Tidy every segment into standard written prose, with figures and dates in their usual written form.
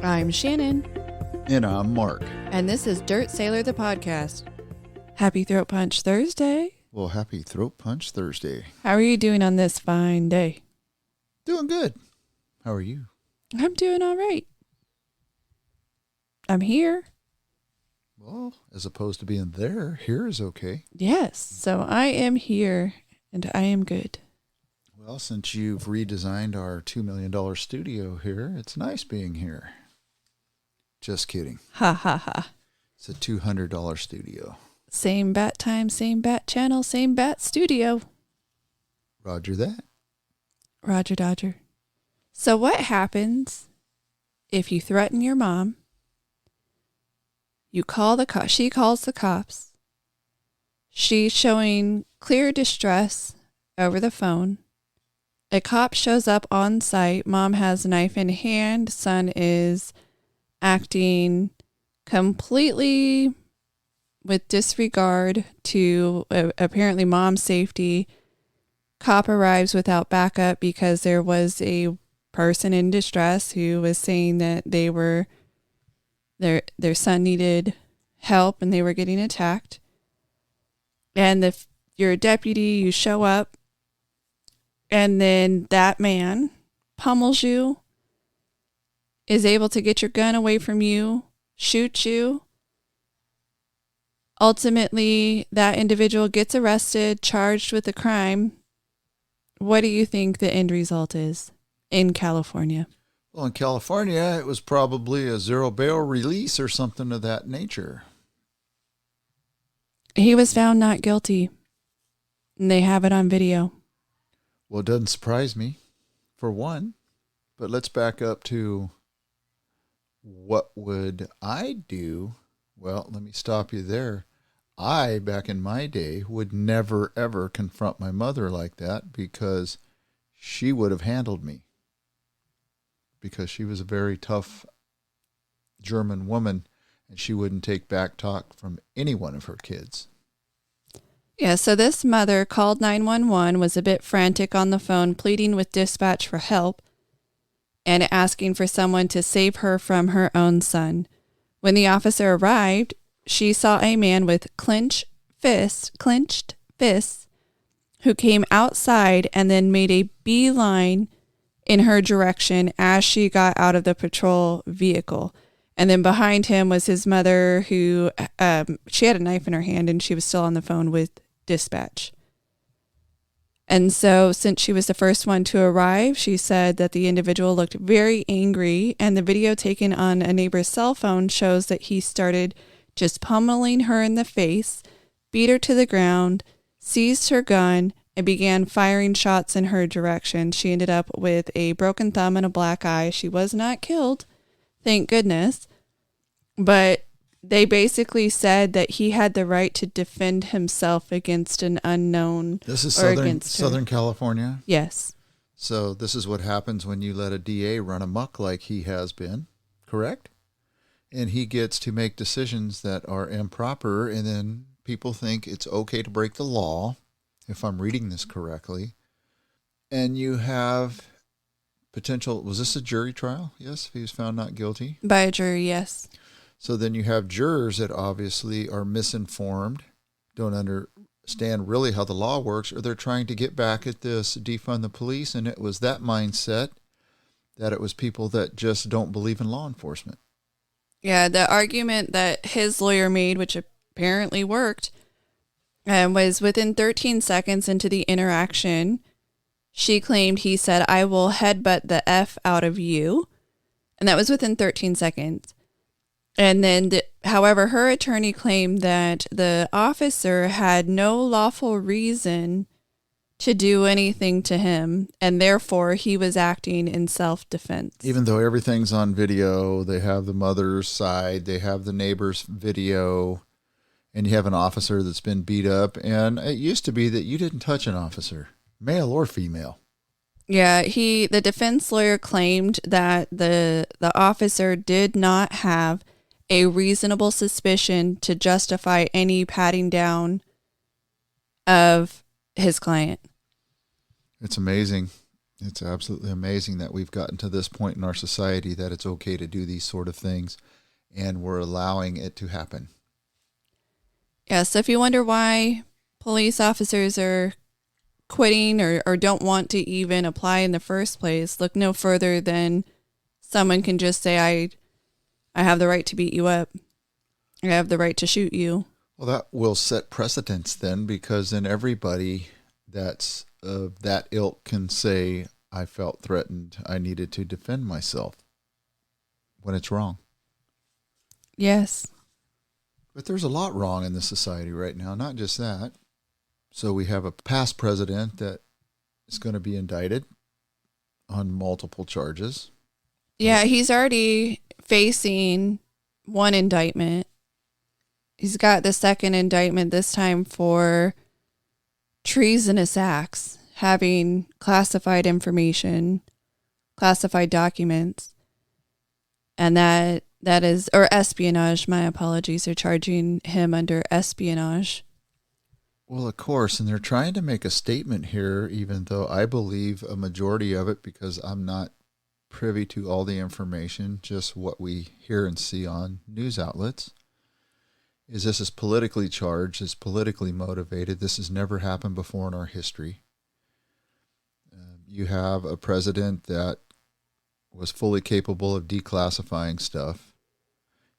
I'm Shannon. And I'm Mark. And this is Dirt Sailor, the podcast. Happy Throat Punch Thursday. Well, happy Throat Punch Thursday. How are you doing on this fine day? Doing good. How are you? I'm doing all right. I'm here. Well, as opposed to being there, here is okay. Yes, so I am here and I am good. Well, since you've redesigned our $2 million studio here, it's nice being here. Just kidding. Ha ha ha. It's a $200 studio. Same bat time, same bat channel, same bat studio. Roger that. Roger Dodger. So what happens if you threaten your mom? You call the cops. She calls the cops. She's showing clear distress over the phone. A cop shows up on site. Mom has a knife in hand. Son is acting completely with disregard to apparently mom's safety. Cop arrives without backup because there was a person in distress who was saying that their son needed help and they were getting attacked. And if you're a deputy, you show up, and then that man pummels you, is able to get your gun away from you, shoot you. Ultimately, that individual gets arrested, charged with a crime. What do you think the end result is in California? Well, in California, it was probably a zero bail release or something of that nature. He was found not guilty, and they have it on video. Well, it doesn't surprise me, for one. But let's back up to what would I do? Well, let me stop you there. I, back in my day, would never, ever confront my mother like that because she would have handled me. Because she was a very tough German woman, and she wouldn't take back talk from any one of her kids. Yeah, so this mother called 911, was a bit frantic on the phone, pleading with dispatch for help and asking for someone to save her from her own son. When the officer arrived, she saw a man with clenched fists who came outside and then made a beeline in her direction as she got out of the patrol vehicle. And then behind him was his mother who, she had a knife in her hand and she was still on the phone with dispatch. And so since she was the first one to arrive, she said that the individual looked very angry, and the video taken on a neighbor's cell phone shows that he started just pummeling her in the face, beat her to the ground, seized her gun, and began firing shots in her direction. She ended up with a broken thumb and a black eye. She was not killed, thank goodness. But they basically said that he had the right to defend himself against an unknown. This is Southern California? Yes. So this is what happens when you let a DA run amok like he has been, correct? And he gets to make decisions that are improper, and then people think it's okay to break the law, if I'm reading this correctly. And you have potential, was this a jury trial? Yes, if he was found not guilty? By a jury, yes. So then you have jurors that obviously are misinformed, don't understand really how the law works, or they're trying to get back at this, defund the police, and it was that mindset that it was people that just don't believe in law enforcement. Yeah, the argument that his lawyer made, which apparently worked, was within 13 seconds into the interaction, she claimed he said, "I will headbutt the F out of you." And that was within 13 seconds. And then, however, her attorney claimed that the officer had no lawful reason to do anything to him, and therefore he was acting in self-defense. Even though everything's on video, they have the mother's side, they have the neighbor's video, and you have an officer that's been beat up. And it used to be that you didn't touch an officer, male or female. Yeah, the defense lawyer claimed that the officer did not have a reasonable suspicion to justify any patting down of his client. It's amazing. It's absolutely amazing that we've gotten to this point in our society that it's okay to do these sort of things, and we're allowing it to happen. Yeah, so if you wonder why police officers are quitting or don't want to even apply in the first place, look no further than someone can just say, I have the right to beat you up. I have the right to shoot you. Well, that will set precedents then, because then everybody that's of that ilk can say, I felt threatened, I needed to defend myself, when it's wrong. Yes. But there's a lot wrong in this society right now, not just that. So we have a past president that is going to be indicted on multiple charges. Yeah, he's already facing one indictment. He's got the second indictment, this time for treasonous acts, having classified information, classified documents, and that is, or espionage, my apologies, they're charging him under espionage. Well, of course, and they're trying to make a statement here, even though I believe a majority of it, because I'm not privy to all the information, just what we hear and see on news outlets, is this is politically charged, is politically motivated. This has never happened before in our history. You have a president that was fully capable of declassifying stuff.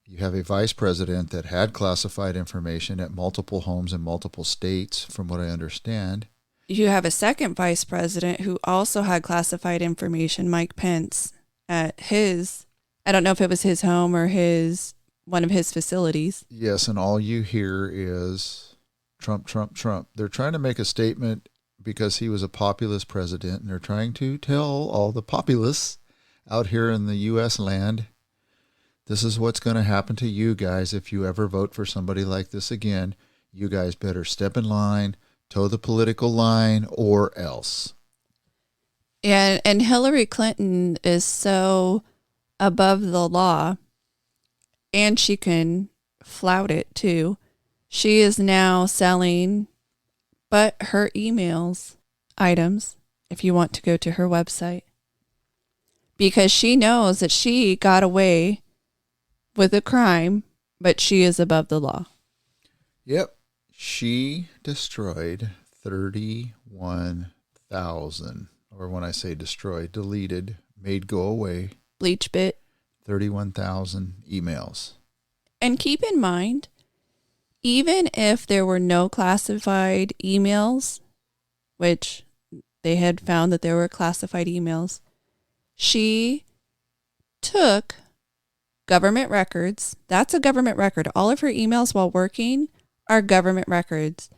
You have a vice president that had classified information at multiple homes in multiple states, from what I understand. You have a second vice president who also had classified information, Mike Pence, at his, I don't know if it was his home or one of his facilities. Yes, and all you hear is Trump, Trump, Trump. They're trying to make a statement because he was a populist president, and they're trying to tell all the populists out here in the U.S. land, this is what's going to happen to you guys if you ever vote for somebody like this again. You guys better step in line, toe the political line, or else. And Hillary Clinton is so above the law, and she can flout it too. She is now selling but her emails items, if you want to go to her website, because she knows that she got away with a crime, but she is above the law. Yep. She destroyed 31,000, or when I say destroyed, deleted, made go away. Bleach bit. 31,000 emails. And keep in mind, even if there were no classified emails, which they had found that there were classified emails, she took government records. That's a government record. All of her emails while working are government records.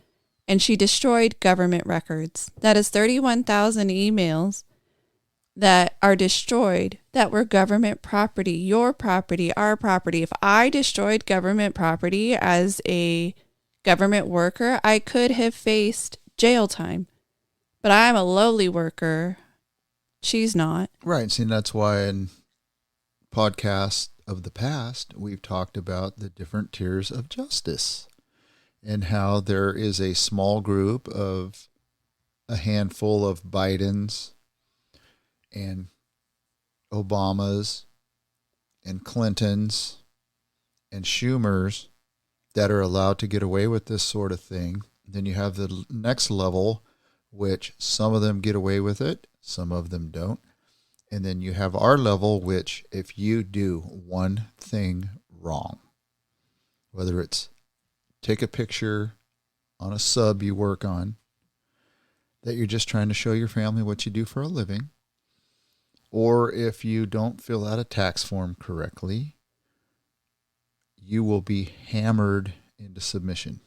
And she destroyed government records. That is 31,000 emails that are destroyed that were government property, your property, our property. If I destroyed government property as a government worker, I could have faced jail time. But I'm a lowly worker. She's not. Right. See, that's why in podcasts of the past, we've talked about the different tiers of justice and how there is a small group of a handful of Bidens and Obamas and Clintons and Schumers that are allowed to get away with this sort of thing. Then you have the next level, which some of them get away with it, some of them don't. And then you have our level, which if you do one thing wrong, whether it's take a picture on a sub you work on, that you're just trying to show your family what you do for a living, or if you don't fill out a tax form correctly, you will be hammered into submission.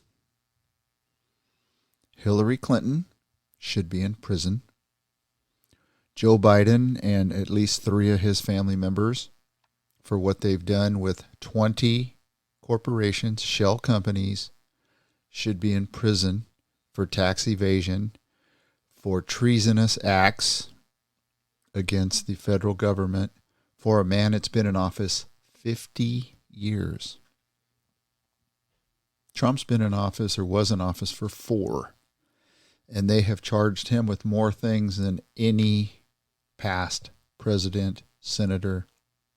Hillary Clinton should be in prison. Joe Biden and at least 3 of his family members for what they've done with 20 corporations, shell companies, should be in prison for tax evasion, for treasonous acts against the federal government, for a man that's been in office 50 years. Trump's been in office or was in office for 4, and they have charged him with more things than any past president, senator,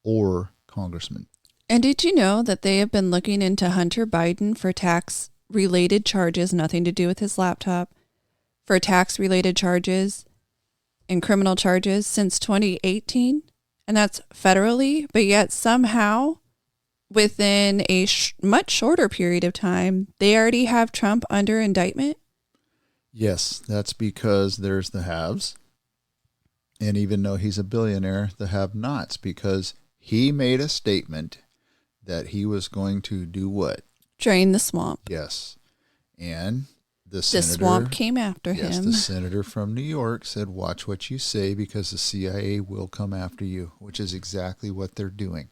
or congressman. And did you know that they have been looking into Hunter Biden for tax-related charges, nothing to do with his laptop, for tax-related charges and criminal charges since 2018? And that's federally, but yet somehow within a much shorter period of time, they already have Trump under indictment? Yes, that's because there's the haves. And even though he's a billionaire, the have-nots, because he made a statement that he was going to do what? Drain the swamp. Yes. And the swamp came after him. Yes, the senator from New York said, watch what you say because the CIA will come after you, which is exactly what they're doing.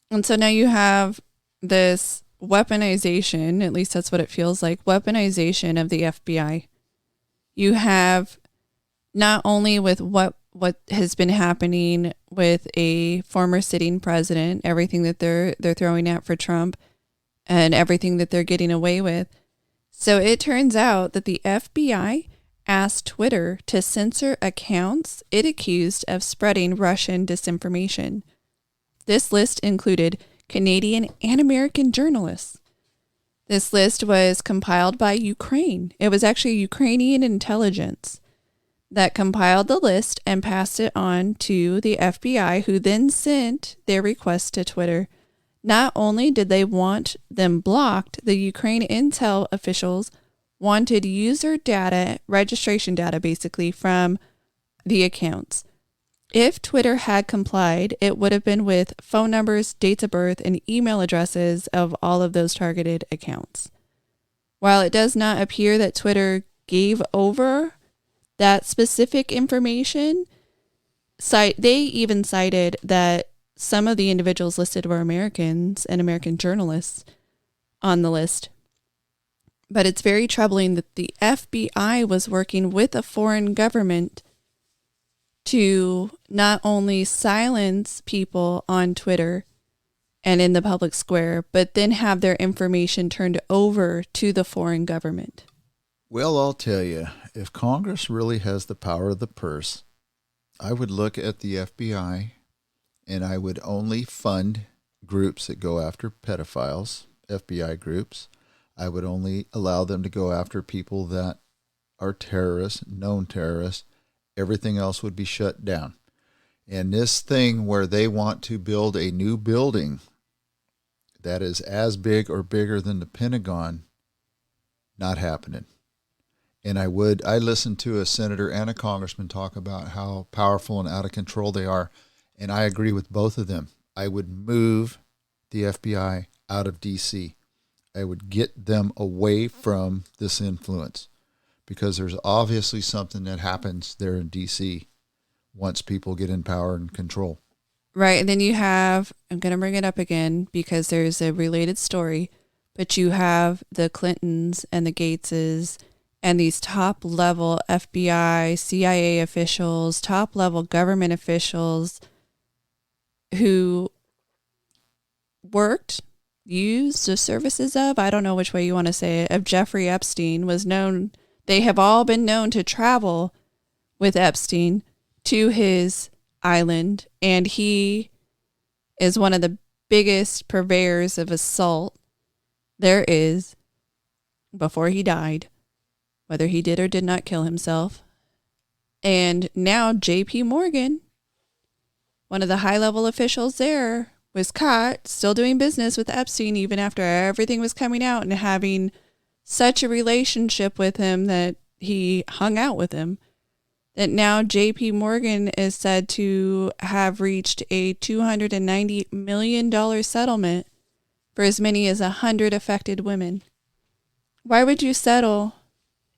And so now you have this weaponization, at least that's what it feels like, weaponization of the FBI. You have not only with what has been happening with a former sitting president, everything that they're throwing out for Trump and everything that they're getting away with. So it turns out that the FBI asked Twitter to censor accounts it accused of spreading Russian disinformation. This list included Canadian and American journalists. This list was compiled by Ukraine. It was actually Ukrainian intelligence that compiled the list and passed it on to the FBI, who then sent their request to Twitter. Not only did they want them blocked, the Ukraine intel officials wanted user data, registration data basically, from the accounts. If Twitter had complied, it would have been with phone numbers, dates of birth, and email addresses of all of those targeted accounts. While it does not appear that Twitter gave over that specific information, they even cited that some of the individuals listed were Americans and American journalists on the list. But it's very troubling that the FBI was working with a foreign government to not only silence people on Twitter and in the public square, but then have their information turned over to the foreign government. Well, I'll tell you, if Congress really has the power of the purse, I would look at the FBI and I would only fund groups that go after pedophiles, FBI groups. I would only allow them to go after people that are terrorists, known terrorists. Everything else would be shut down. And this thing where they want to build a new building that is as big or bigger than the Pentagon, not happening. And I listened to a senator and a congressman talk about how powerful and out of control they are. And I agree with both of them. I would move the FBI out of D.C. I would get them away from this influence, because there's obviously something that happens there in D.C. once people get in power and control. Right. And then you have, I'm going to bring it up again because there's a related story, but you have the Clintons and the Gateses and these top level FBI, CIA officials, top level government officials who used the services of, I don't know which way you want to say it, of Jeffrey Epstein. They have all been known to travel with Epstein to his island, and he is one of the biggest purveyors of assault there is before he died, whether he did or did not kill himself. And now JP Morgan, one of the high-level officials there, was caught still doing business with Epstein even after everything was coming out and having such a relationship with him that he hung out with him, that now JP Morgan is said to have reached a $290 million settlement for as many as 100 affected women. Why would you settle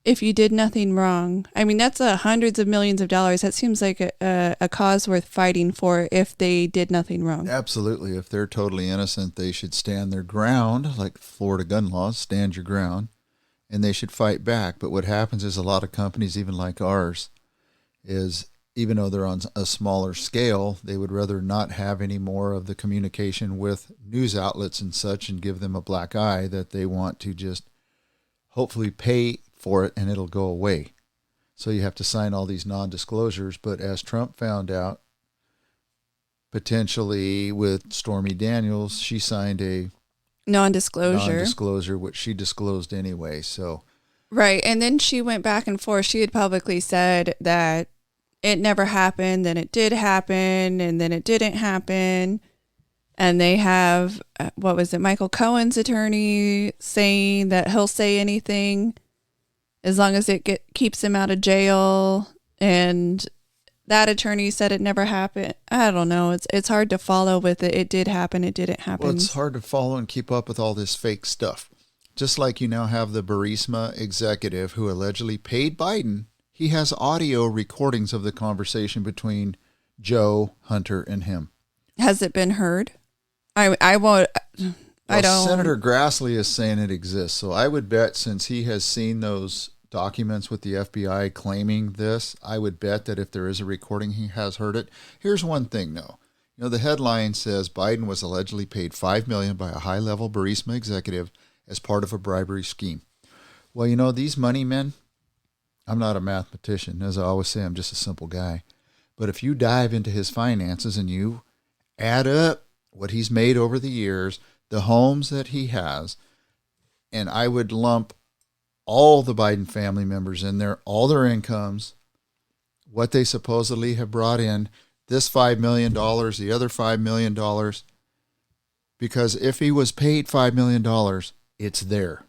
if you did nothing wrong? I mean, that's hundreds of millions of dollars. That seems like a cause worth fighting for if they did nothing wrong. Absolutely. If they're totally innocent, they should stand their ground, like Florida gun laws, stand your ground, and they should fight back. But what happens is a lot of companies, even like ours, is even though they're on a smaller scale, they would rather not have any more of the communication with news outlets and such and give them a black eye, that they want to just hopefully pay for it and it'll go away. So you have to sign all these non-disclosures. But as Trump found out, potentially with Stormy Daniels, she signed a Non-disclosure. which she disclosed anyway. So Right. And then she went back and forth. She had publicly said that it never happened, then it did happen, and then it didn't happen. And they have, what was it, Michael Cohen's attorney saying that he'll say anything as long as it keeps him out of jail. And that attorney said it never happened. I don't know. It's hard to follow with it. It did happen. It didn't happen. Well, it's hard to follow and keep up with all this fake stuff. Just like you now have the Burisma executive who allegedly paid Biden. He has audio recordings of the conversation between Joe, Hunter, and him. Has it been heard? I won't. I don't. Senator Grassley is saying it exists. So I would bet, since he has seen those documents with the FBI claiming this, I would bet that if there is a recording, he has heard it. Here's one thing, though. You know, the headline says Biden was allegedly paid $5 million by a high-level Burisma executive as part of a bribery scheme. Well, you know, these money men, I'm not a mathematician. As I always say, I'm just a simple guy. But if you dive into his finances and you add up what he's made over the years, the homes that he has, and I would lump all the Biden family members in there, all their incomes, what they supposedly have brought in, this $5 million, the other $5 million, because if he was paid $5 million, it's there.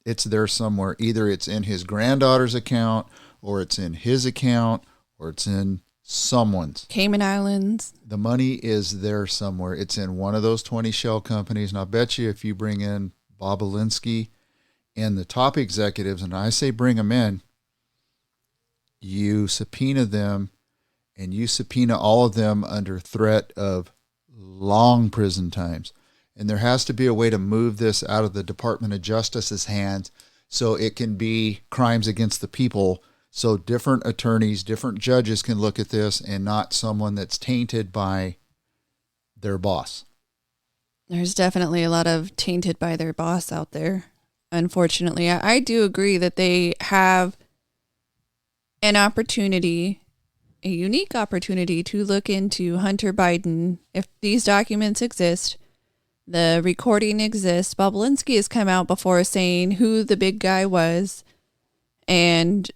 It's there somewhere. Either it's in his granddaughter's account, or it's in his account, or it's in someone's. Cayman Islands. The money is there somewhere. It's in one of those 20 shell companies. And I'll bet you if you bring in Bob Alinsky and the top executives, and I say bring them in, you subpoena them, and you subpoena all of them under threat of long prison times. And there has to be a way to move this out of the Department of Justice's hands so it can be crimes against the people. So different attorneys, different judges can look at this, and not someone that's tainted by their boss. There's definitely a lot of tainted by their boss out there. Unfortunately, I do agree that they have an opportunity, a unique opportunity to look into Hunter Biden. If these documents exist, the recording exists. Bob Alinsky has come out before saying who the big guy was, and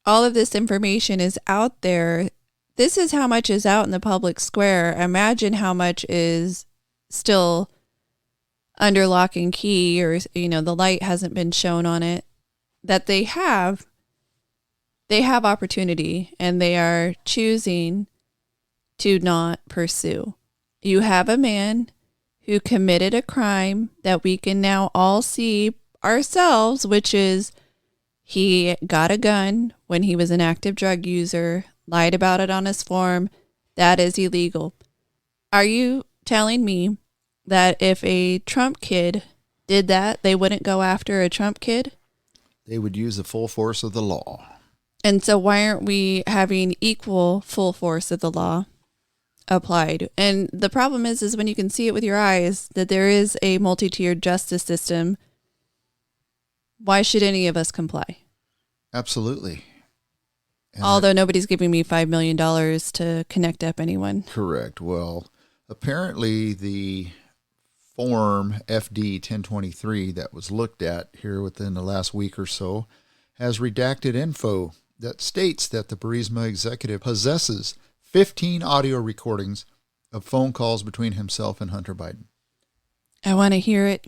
all of this information is out there. This is how much is out in the public square. Imagine how much is still under lock and key, or, you know, the light hasn't been shown on it. That they have opportunity, and they are choosing to not pursue. You have a man who committed a crime that we can now all see ourselves, which is he got a gun when he was an active drug user, lied about it on his form. That is illegal. Are you telling me that if a Trump kid did that, they wouldn't go after a Trump kid? They would use the full force of the law. And so why aren't we having equal full force of the law applied? And the problem is when you can see it with your eyes that there is a multi-tiered justice system, why should any of us comply? Absolutely. And although nobody's giving me $5 million to connect up anyone. Correct. Well, apparently the form FD 1023 that was looked at here within the last week or so has redacted info that states that the Burisma executive possesses 15 audio recordings of phone calls between himself and Hunter Biden. I want to hear it.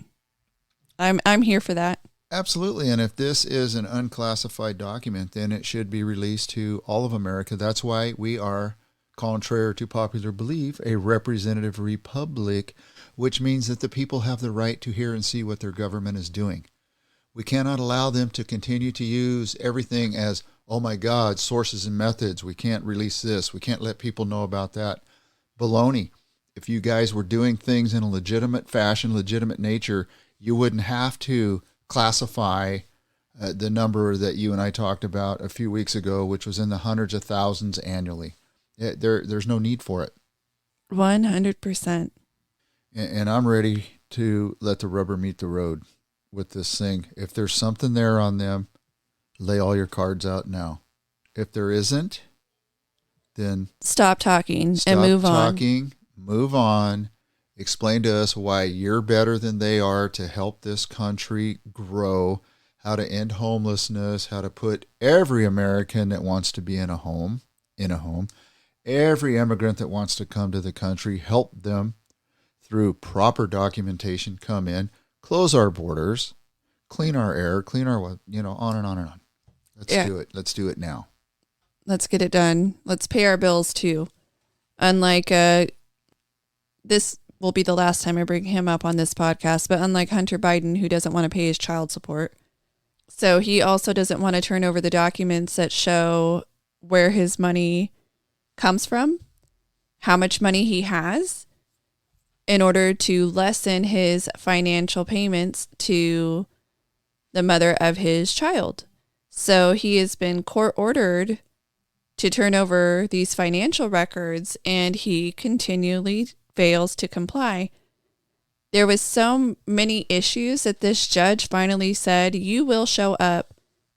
I'm here for that. Absolutely. And if this is an unclassified document, then it should be released to all of America. That's why we are, contrary to popular belief, a representative republic, which means that the people have the right to hear and see what their government is doing. We cannot allow them to continue to use everything as, oh my God, sources and methods. We can't release this. We can't let people know about that. Baloney. If you guys were doing things in a legitimate fashion, legitimate nature, you wouldn't have to classify the number that you and I talked about a few weeks ago, which was in the hundreds of thousands annually. There's no need for it. 100%. And I'm ready to let the rubber meet the road with this thing. If there's something there on them, lay all your cards out now. If there isn't, then stop talking stop and move talking, move on. Explain to us why you're better than they are to help this country grow, how to end homelessness, how to put every American that wants to be in a home, every immigrant that wants to come to the country, help them through proper documentation, come in, close our borders, clean our air, clean our, on and on and on. Let's do it. Let's do it now. Let's get it done. Let's pay our bills too. Unlike, this will be the last time I bring him up on this podcast, but unlike Hunter Biden, who doesn't want to pay his child support. So he also doesn't want to turn over the documents that show where his money comes from, how much money he has, in order to lessen his financial payments to the mother of his child. So he has been court ordered to turn over these financial records, and he continually fails to comply. There was so many issues that this judge finally said, you will show up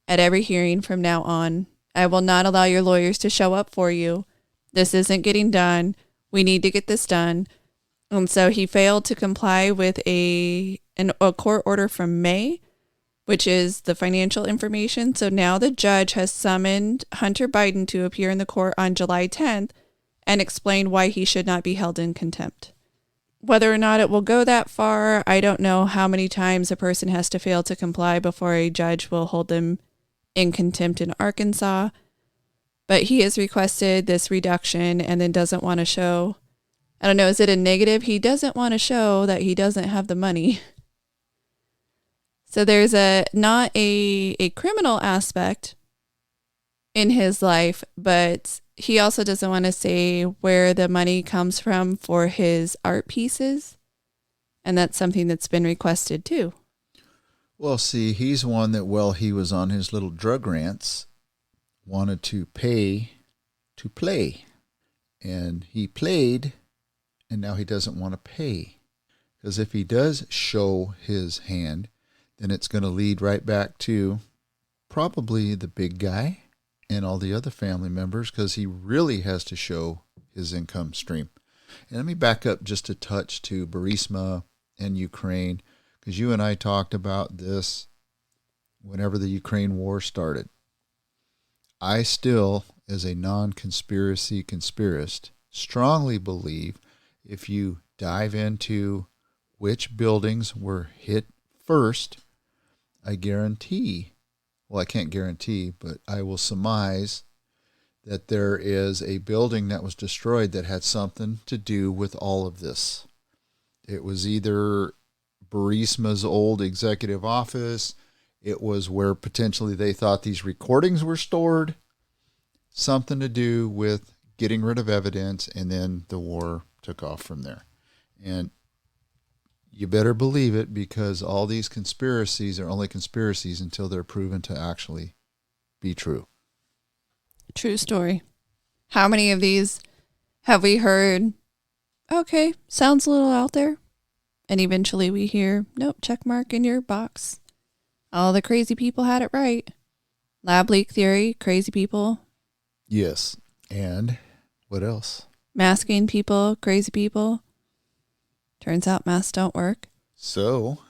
at every hearing from now on. I will not allow your lawyers to show up for you. This isn't getting done. We need to get this done. And so he failed to comply with a court order from May, which is the financial information. So now the judge has summoned Hunter Biden to appear in the court on July 10th and explain why he should not be held in contempt. Whether or not it will go that far, I don't know how many times a person has to fail to comply before a judge will hold them in contempt in Arkansas. But he has requested this reduction and then doesn't want to show, I don't know, is it a negative? He doesn't want to show that he doesn't have the money. So there's not a criminal aspect in his life, but he also doesn't want to say where the money comes from for his art pieces. And that's something that's been requested too. Well, see, he's one that, while he was on his little drug rants, wanted to pay to play. And he played, and now he doesn't want to pay. Because if he does show his hand, then it's going to lead right back to probably the big guy and all the other family members, because he really has to show his income stream. And let me back up just a touch to Burisma and Ukraine, because you and I talked about this whenever the Ukraine war started. I still, as a non-conspiracy conspiracist, strongly believe if you dive into which buildings were hit first, I guarantee, well, I can't guarantee, but I will surmise that there is a building that was destroyed that had something to do with all of this. It was either Burisma's old executive office. It was where potentially they thought these recordings were stored. Something to do with getting rid of evidence, and then the war took off from there. And you better believe it, because all these conspiracies are only conspiracies until they're proven to actually be true. True story. How many of these have we heard? Okay, sounds a little out there. And eventually we hear, nope, check mark in your box. All the crazy people had it right. Lab leak theory, crazy people. Yes. And what else? Masking people, crazy people. Turns out masks don't work. So,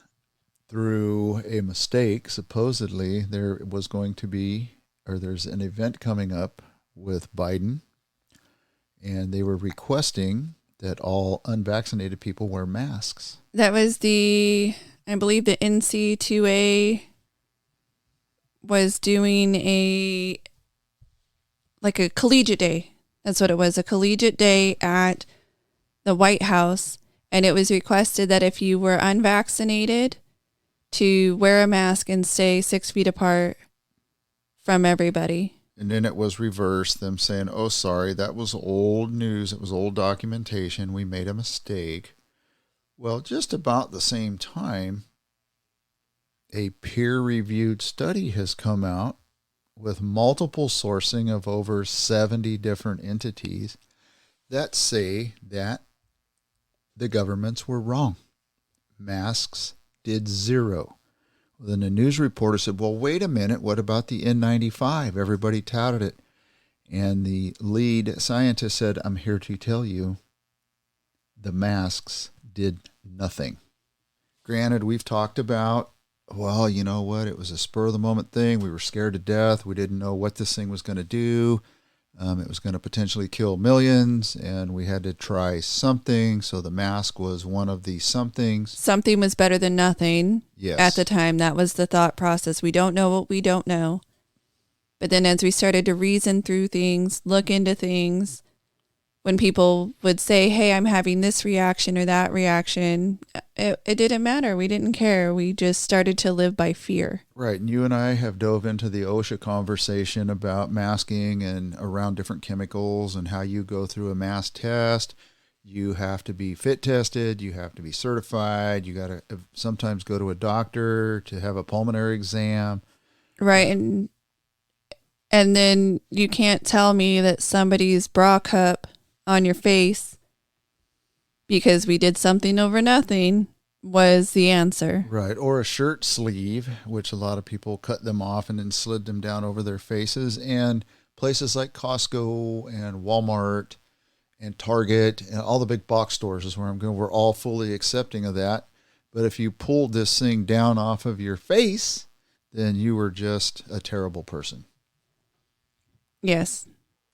through a mistake, supposedly there was going to be, or there's an event coming up with Biden, and they were requesting that all unvaccinated people wear masks. That was I believe the NC2A was doing a collegiate day. That's what it was, a collegiate day at the White House. And it was requested that if you were unvaccinated, to wear a mask and stay 6 feet apart from everybody. And then it was reversed, them saying, oh, sorry, that was old news. It was old documentation. We made a mistake. Well, just about the same time, a peer-reviewed study has come out with multiple sourcing of over 70 different entities that say that the governments were wrong. Masks did zero. Then the news reporter said, well, wait a minute, what about the N95? Everybody touted it. And the lead scientist said, I'm here to tell you the masks did nothing. Granted, we've talked about, well, you know what? It was a spur of the moment thing. We were scared to death. We didn't know what this thing was going to do. It was going to potentially kill millions, and we had to try something. So the mask was one of the somethings. Something was better than nothing. Yes. At the time, that was the thought process. We don't know what we don't know. But then as we started to reason through things, look into things, when people would say, hey, I'm having this reaction or that reaction, it didn't matter. We didn't care. We just started to live by fear. Right. And you and I have dove into the OSHA conversation about masking and around different chemicals and how you go through a mask test. You have to be fit tested. You have to be certified. You got to sometimes go to a doctor to have a pulmonary exam. Right. And then you can't tell me that somebody's bra cup on your face because we did something over nothing was the answer. Right. Or a shirt sleeve, which a lot of people cut them off and then slid them down over their faces. And places like Costco and Walmart and Target and all the big box stores is where I'm going. We're all fully accepting of that. But if you pulled this thing down off of your face, then you were just a terrible person. Yes.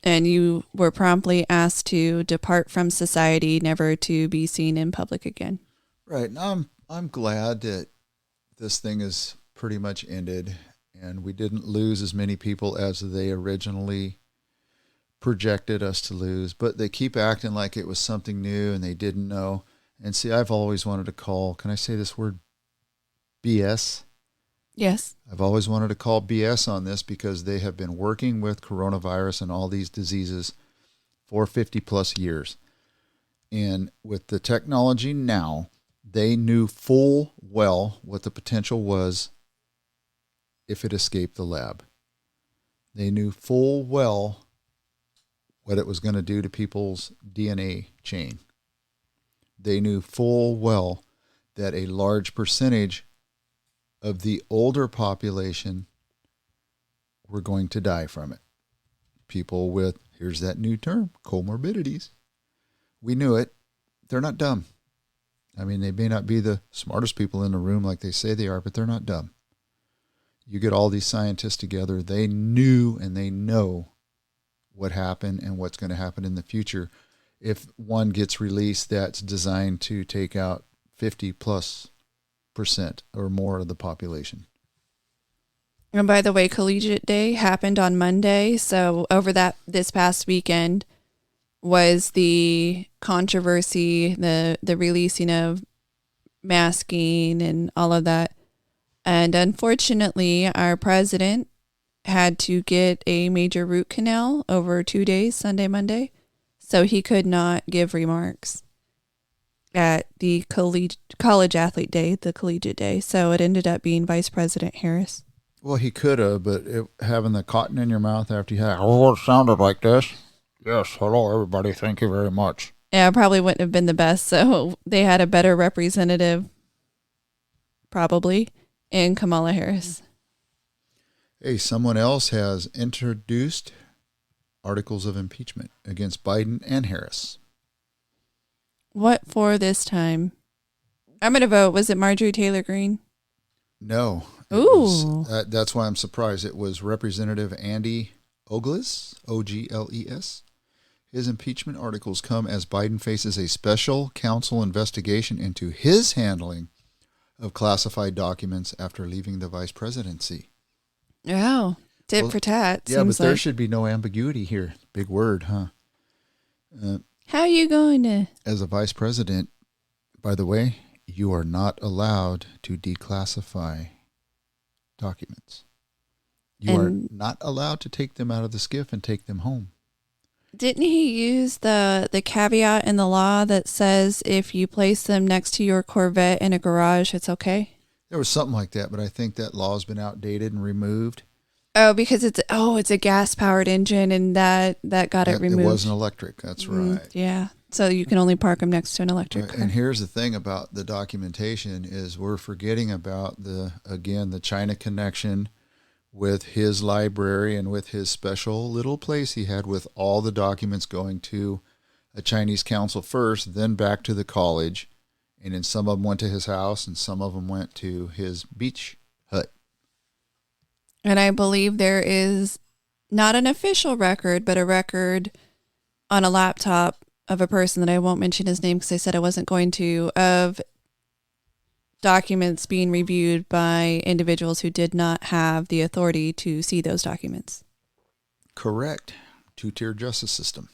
And you were promptly asked to depart from society, never to be seen in public again. Right. Now I'm glad that this thing is pretty much ended and we didn't lose as many people as they originally projected us to lose, but they keep acting like it was something new and they didn't know. And see, I've always wanted to call, can I say this word, BS? Yes. I've always wanted to call BS on this because they have been working with coronavirus and all these diseases for 50 plus years. And with the technology now, they knew full well what the potential was if it escaped the lab. They knew full well what it was going to do to people's DNA chain. They knew full well that a large percentage of the older population were going to die from it. People with, here's that new term, comorbidities. We knew it. They're not dumb. I mean, they may not be the smartest people in the room like they say they are, but they're not dumb. You get all these scientists together, they knew and they know what happened and what's going to happen in the future if one gets released that's designed to take out 50+% or more of the population. And by the way, Collegiate Day happened on Monday. So over this past weekend was the controversy, the releasing of masking and all of that. And unfortunately, our president had to get a major root canal over 2 days, Sunday, Monday. So he could not give remarks at the college athlete day, the collegiate day. So it ended up being Vice President Harris. Well, he could have, but having the cotton in your mouth after you had, oh, it sounded like this. Yes, hello, everybody. Thank you very much. Yeah, probably wouldn't have been the best. So they had a better representative, probably, in Kamala Harris. Hey, someone else has introduced articles of impeachment against Biden and Harris. What for this time? I'm going to vote. Was it Marjorie Taylor Greene? No. Ooh. That's why I'm surprised. It was Representative Andy Ogles, O-G-L-E-S. His impeachment articles come as Biden faces a special counsel investigation into his handling of classified documents after leaving the vice presidency. Oh, tit for tat. Yeah, but there should be no ambiguity here. Big word, huh? How are you going to? As a vice president, by the way, you are not allowed to declassify documents. You are not allowed to take them out of the SCIF and take them home. Didn't he use the caveat in the law that says if you place them next to your Corvette in a garage, it's okay? There was something like that, but I think that law has been outdated and removed. Oh, because it's a gas-powered engine, and that got it removed. It wasn't electric. That's right. Yeah. So you can only park them next to an electric car. And here's the thing about the documentation is we're forgetting about the China connection with his library and with his special little place he had with all the documents going to a Chinese consul first, then back to the college. And then some of them went to his house and some of them went to his beach hut. And I believe there is not an official record, but a record on a laptop of a person that I won't mention his name because I said I wasn't going to, of documents being reviewed by individuals who did not have the authority to see those documents. Correct. Two-tier justice system.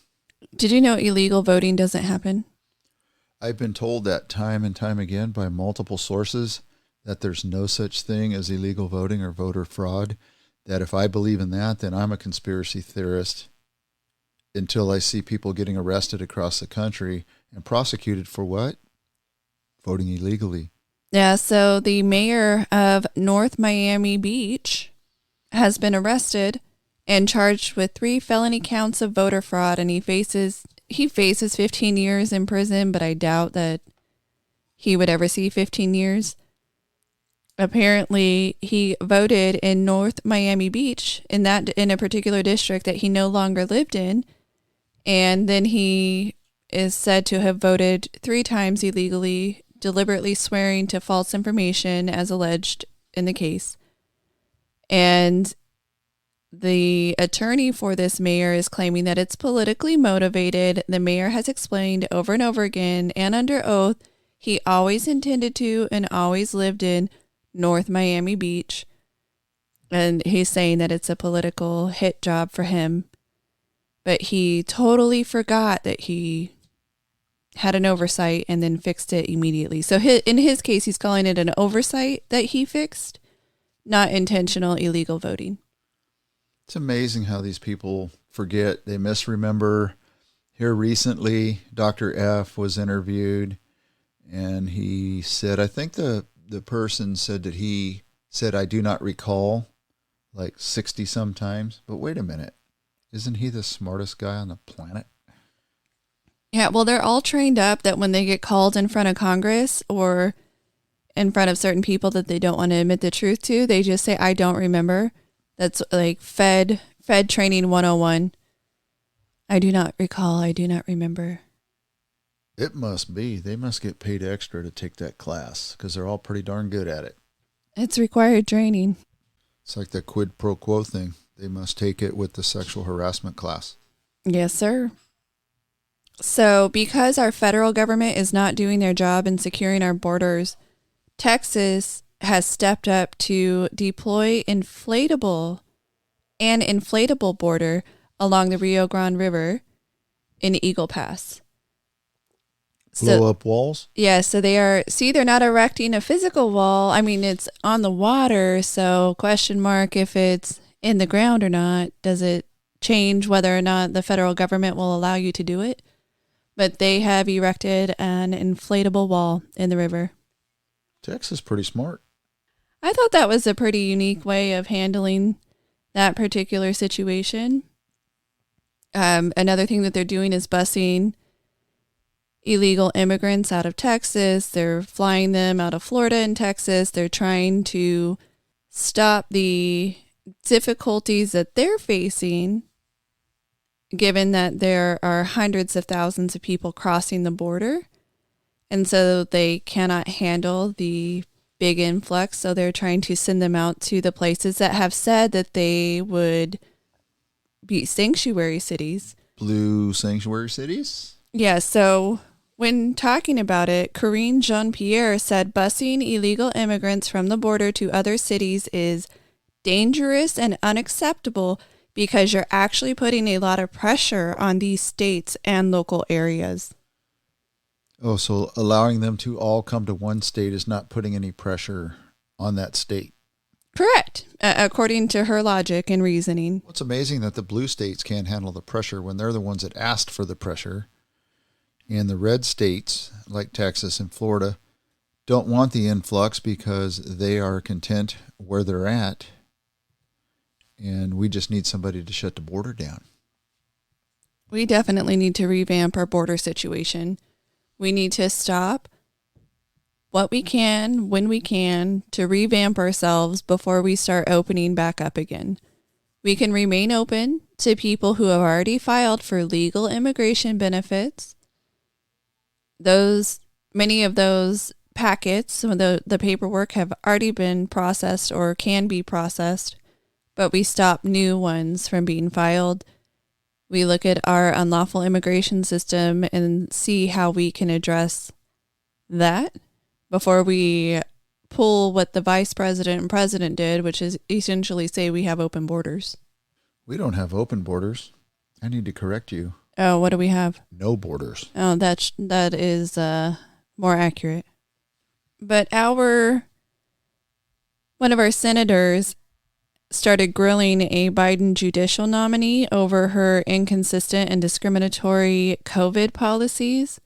Did you know illegal voting doesn't happen? I've been told that time and time again by multiple sources that there's no such thing as illegal voting or voter fraud, that if I believe in that, then I'm a conspiracy theorist until I see people getting arrested across the country and prosecuted for what? Voting illegally. Yeah, so the mayor of North Miami Beach has been arrested and charged with 3 felony counts of voter fraud, and he faces 15 years in prison, but I doubt that he would ever see 15 years. Apparently, he voted in North Miami Beach in a particular district that he no longer lived in, and then he is said to have voted 3 times illegally, deliberately swearing to false information as alleged in the case. And the attorney for this mayor is claiming that it's politically motivated. The mayor has explained over and over again and under oath he always intended to and always lived in North Miami Beach. And he's saying that it's a political hit job for him. But he totally forgot that he had an oversight and then fixed it immediately. So in his case, he's calling it an oversight that he fixed, not intentional illegal voting. It's amazing how these people forget. They misremember. Here recently, Dr. F was interviewed, and he said, I think the person said that he said, I do not recall, like 60 sometimes. But wait a minute. Isn't he the smartest guy on the planet? Yeah, well, they're all trained up that when they get called in front of Congress or in front of certain people that they don't want to admit the truth to, they just say, I don't remember. That's like Fed training 101. I do not recall. I do not remember. It must be. They must get paid extra to take that class because they're all pretty darn good at it. It's required training. It's like the quid pro quo thing. They must take it with the sexual harassment class. Yes, sir. So because our federal government is not doing their job in securing our borders, Texas has stepped up to deploy an inflatable border along the Rio Grande River in Eagle Pass. Blow up walls? Yeah, so they're not erecting a physical wall. I mean, it's on the water, so question mark if it's in the ground or not. Does it change whether or not the federal government will allow you to do it? But they have erected an inflatable wall in the river. Texas is pretty smart. I thought that was a pretty unique way of handling that particular situation. Another thing that they're doing is busing illegal immigrants out of Texas. They're flying them out of Florida and Texas. They're trying to stop the difficulties that they're facing, given that there are hundreds of thousands of people crossing the border. And so they cannot handle the big influx. So they're trying to send them out to the places that have said that they would be sanctuary cities. Blue sanctuary cities? Yeah, so when talking about it, Karine Jean-Pierre said busing illegal immigrants from the border to other cities is dangerous and unacceptable because you're actually putting a lot of pressure on these states and local areas. Oh, so allowing them to all come to one state is not putting any pressure on that state. Correct, according to her logic and reasoning. It's amazing that the blue states can't handle the pressure when they're the ones that asked for the pressure. And the red states, like Texas and Florida, don't want the influx because they are content where they're at. And we just need somebody to shut the border down. We definitely need to revamp our border situation. We need to stop what we can, when we can, to revamp ourselves before we start opening back up again. We can remain open to people who have already filed for legal immigration benefits. Many of those packets, some of the paperwork have already been processed or can be processed, but we stop new ones from being filed. We look at our unlawful immigration system and see how we can address that before we pull what the vice president and president did, which is essentially say we have open borders. We don't have open borders. I need to correct you. Oh, what do we have? No borders. Oh, that is more accurate. But one of our senators started grilling a Biden judicial nominee over her inconsistent and discriminatory COVID policies.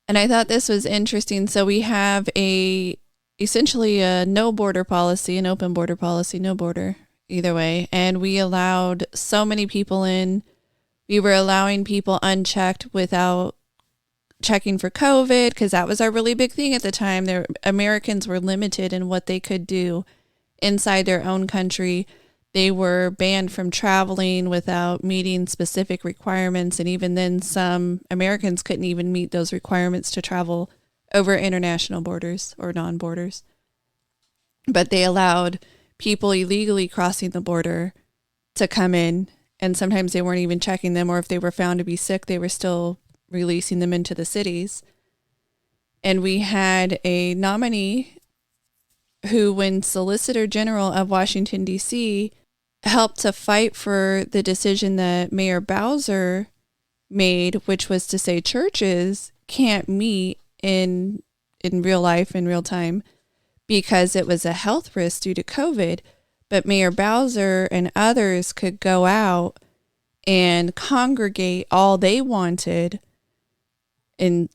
And I thought this was interesting. So we have essentially a no border policy, an open border policy, no border, either way. And we allowed so many people in. We were allowing people unchecked without checking for COVID, because that was our really big thing at the time. Americans were limited in what they could do inside their own country. They were banned from traveling without meeting specific requirements. And even then, some Americans couldn't even meet those requirements to travel over international borders or non-borders. But they allowed people illegally crossing the border to come in. And sometimes they weren't even checking them, or if they were found to be sick, they were still releasing them into the cities. And we had a nominee who, when Solicitor General of Washington, D.C., helped to fight for the decision that Mayor Bowser made, which was to say churches can't meet in real life, in real time, because it was a health risk due to COVID. But Mayor Bowser and others could go out and congregate all they wanted. And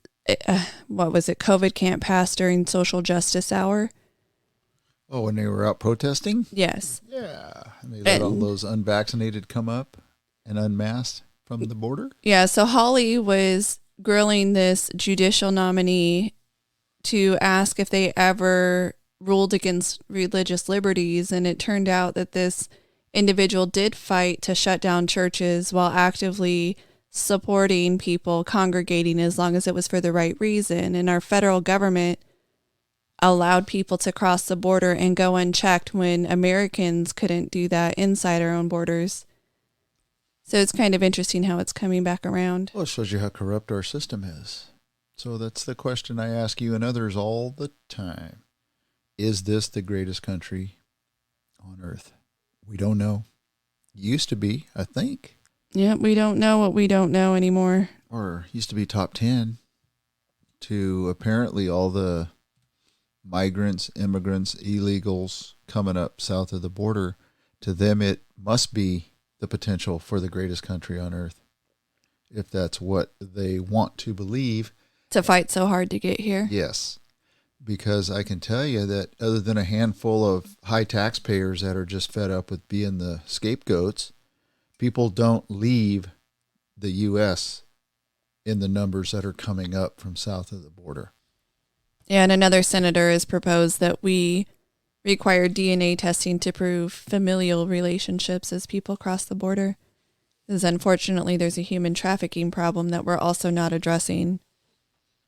what was it? COVID can't pass during social justice hour. Oh, when they were out protesting? Yes. Yeah. And they let all those unvaccinated come up and unmasked from the border? Yeah. So Holly was grilling this judicial nominee to ask if they ever ruled against religious liberties. And it turned out that this individual did fight to shut down churches while actively supporting people congregating, as long as it was for the right reason. And our federal government allowed people to cross the border and go unchecked when Americans couldn't do that inside our own borders. So it's kind of interesting how it's coming back around. Well, it shows you how corrupt our system is. So that's the question I ask you and others all the time. Is this the greatest country on earth? We don't know. Used to be, I think. Yeah, we don't know what we don't know anymore. Or used to be top 10 to apparently all the migrants, immigrants, illegals coming up south of the border. To them, it must be the potential for the greatest country on earth, if that's what they want to believe. To fight so hard to get here. Yes, because I can tell you that other than a handful of high taxpayers that are just fed up with being the scapegoats, people don't leave the U.S. in the numbers that are coming up from south of the border. Yeah, and another senator has proposed that we require DNA testing to prove familial relationships as people cross the border. Because unfortunately, there's a human trafficking problem that we're also not addressing.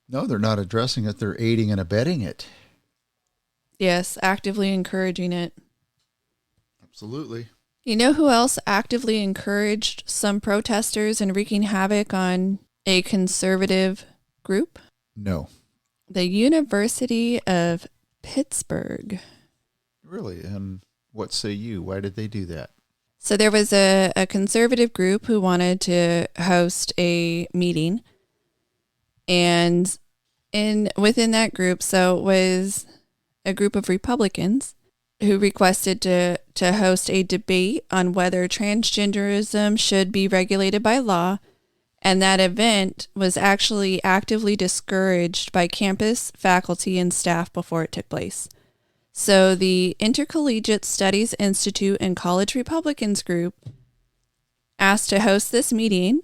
No, they're not addressing it. They're aiding and abetting it. Yes, actively encouraging it. Absolutely. You know who else actively encouraged some protesters and wreaking havoc on a conservative group? No. The University of Pittsburgh. Really? And what say you? Why did they do that? So there was a conservative group who wanted to host a meeting. And within that group, so it was a group of Republicans who requested to host a debate on whether transgenderism should be regulated by law. And that event was actually actively discouraged by campus faculty and staff before it took place. So the Intercollegiate Studies Institute and College Republicans group asked to host this meeting,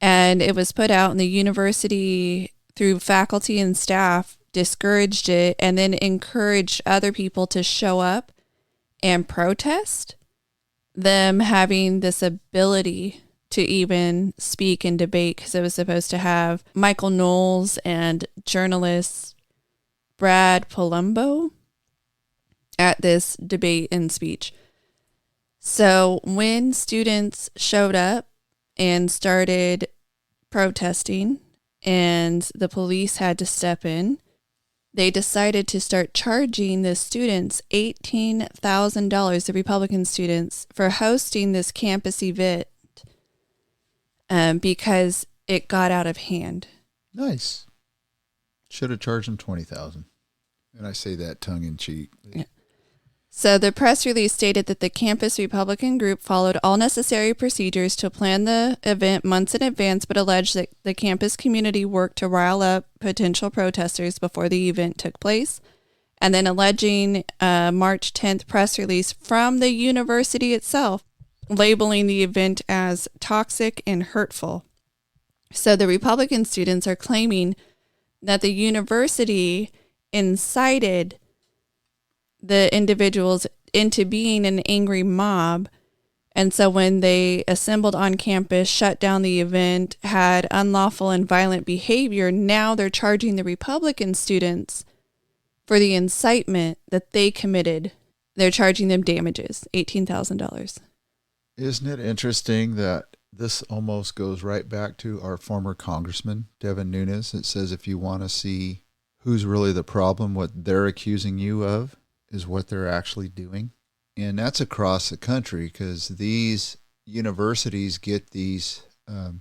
and it was put out in the university through faculty and staff discouraged it and then encouraged other people to show up and protest, them having this ability to even speak and debate, because it was supposed to have Michael Knowles and journalist Brad Palumbo at this debate and speech. So when students showed up and started protesting and the police had to step in, they decided to start charging the students $18,000, the Republican students, for hosting this campus event because it got out of hand. Nice. Should have charged them $20,000. And I say that tongue in cheek. Yeah. So the press release stated that the campus Republican group followed all necessary procedures to plan the event months in advance, but alleged that the campus community worked to rile up potential protesters before the event took place, and then alleging a March 10th press release from the university itself, labeling the event as toxic and hurtful. So the Republican students are claiming that the university incited the individuals into being an angry mob. And so when they assembled on campus, shut down the event, had unlawful and violent behavior, now they're charging the Republican students for the incitement that they committed. They're charging them damages, $18,000. Isn't it interesting that this almost goes right back to our former congressman, Gavin Newsom? It says if you want to see who's really the problem, what they're accusing you of is what they're actually doing. And that's across the country, because these universities get these, I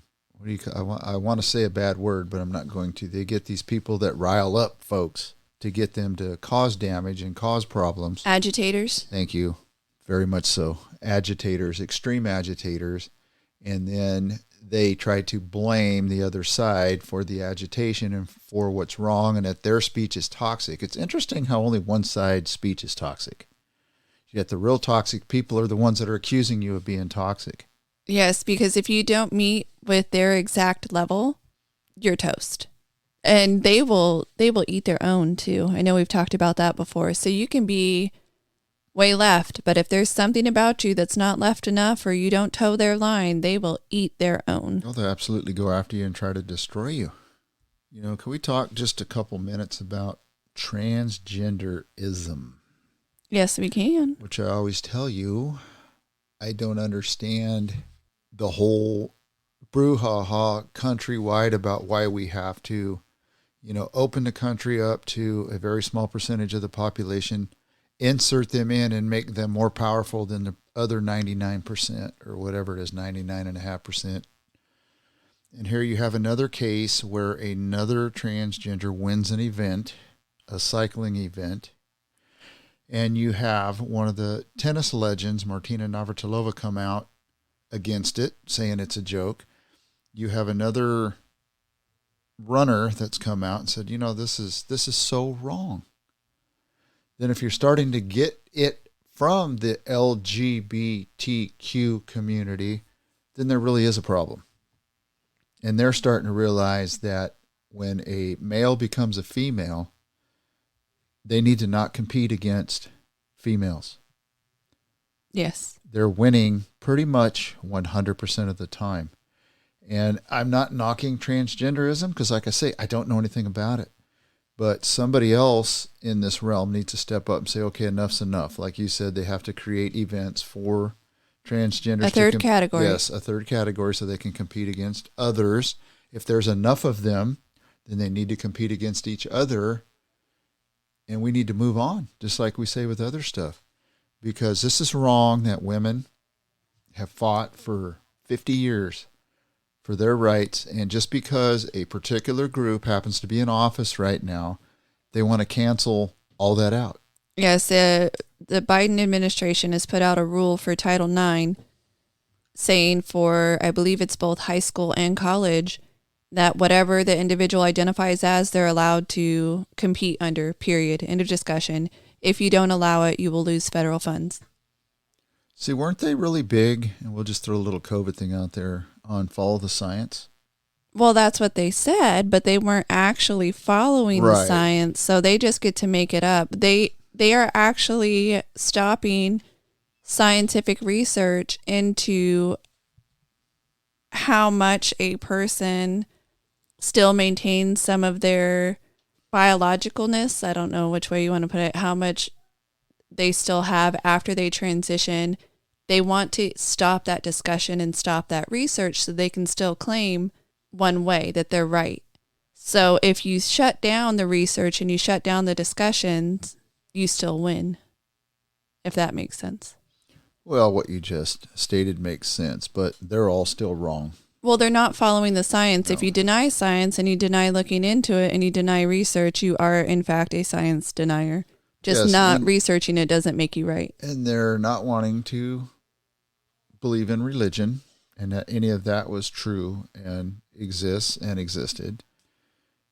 want to say a bad word, but I'm not going to. They get these people that rile up folks to get them to cause damage and cause problems. Agitators. Thank you. Very much so. Agitators, extreme agitators. And then they try to blame the other side for the agitation and for what's wrong, and that their speech is toxic. It's interesting how only one side's speech is toxic. Yet the real toxic people are the ones that are accusing you of being toxic. Yes, because if you don't meet with their exact level, you're toast. And they will eat their own too. I know we've talked about that before. So you can be way left, but if there's something about you that's not left enough, or you don't toe their line, they will eat their own. Well, they'll absolutely go after you and try to destroy you. You know, can we talk just a couple minutes about transgenderism? Yes, we can. Which I always tell you, I don't understand the whole brouhaha countrywide about why we have to, open the country up to a very small percentage of the population, insert them in and make them more powerful than the other 99% or whatever it is, 99.5%. And here you have another case where another transgender wins an event, a cycling event, and you have one of the tennis legends, Martina Navratilova, come out against it, saying it's a joke. You have another runner that's come out and said, this is so wrong. Then if you're starting to get it from the LGBTQ community, then there really is a problem. And they're starting to realize that when a male becomes a female, they need to not compete against females. Yes. They're winning pretty much 100% of the time. And I'm not knocking transgenderism because, like I say, I don't know anything about it. But somebody else in this realm needs to step up and say, okay, enough's enough. Like you said, they have to create events for transgenders. A third category. Yes, a third category so they can compete against others. If there's enough of them, then they need to compete against each other. And we need to move on, just like we say with other stuff. Because this is wrong that women have fought for 50 years for their rights, and just because a particular group happens to be in office right now, they want to cancel all that out. Yes, the Biden administration has put out a rule for Title IX saying for, I believe it's both high school and college, that whatever the individual identifies as, they're allowed to compete under, period, end of discussion. If you don't allow it, you will lose federal funds. See, weren't they really big, and we'll just throw a little COVID thing out there, on follow the science? Well, that's what they said, but they weren't actually following the Right. science, so they just get to make it up. They are actually stopping scientific research into how much a person still maintains some of their biologicalness. I don't know which way you want to put it, how much they still have after they transition. They want to stop that discussion and stop that research so they can still claim one way that they're right. So if you shut down the research and you shut down the discussions, you still win, if that makes sense. Well, what you just stated makes sense, but they're all still wrong. Well, they're not following the science. No. If you deny science and you deny looking into it and you deny research, you are in fact a science denier. Just Yes, not and- researching it doesn't make you right. And they're not wanting to believe in religion and that any of that was true and exists and existed.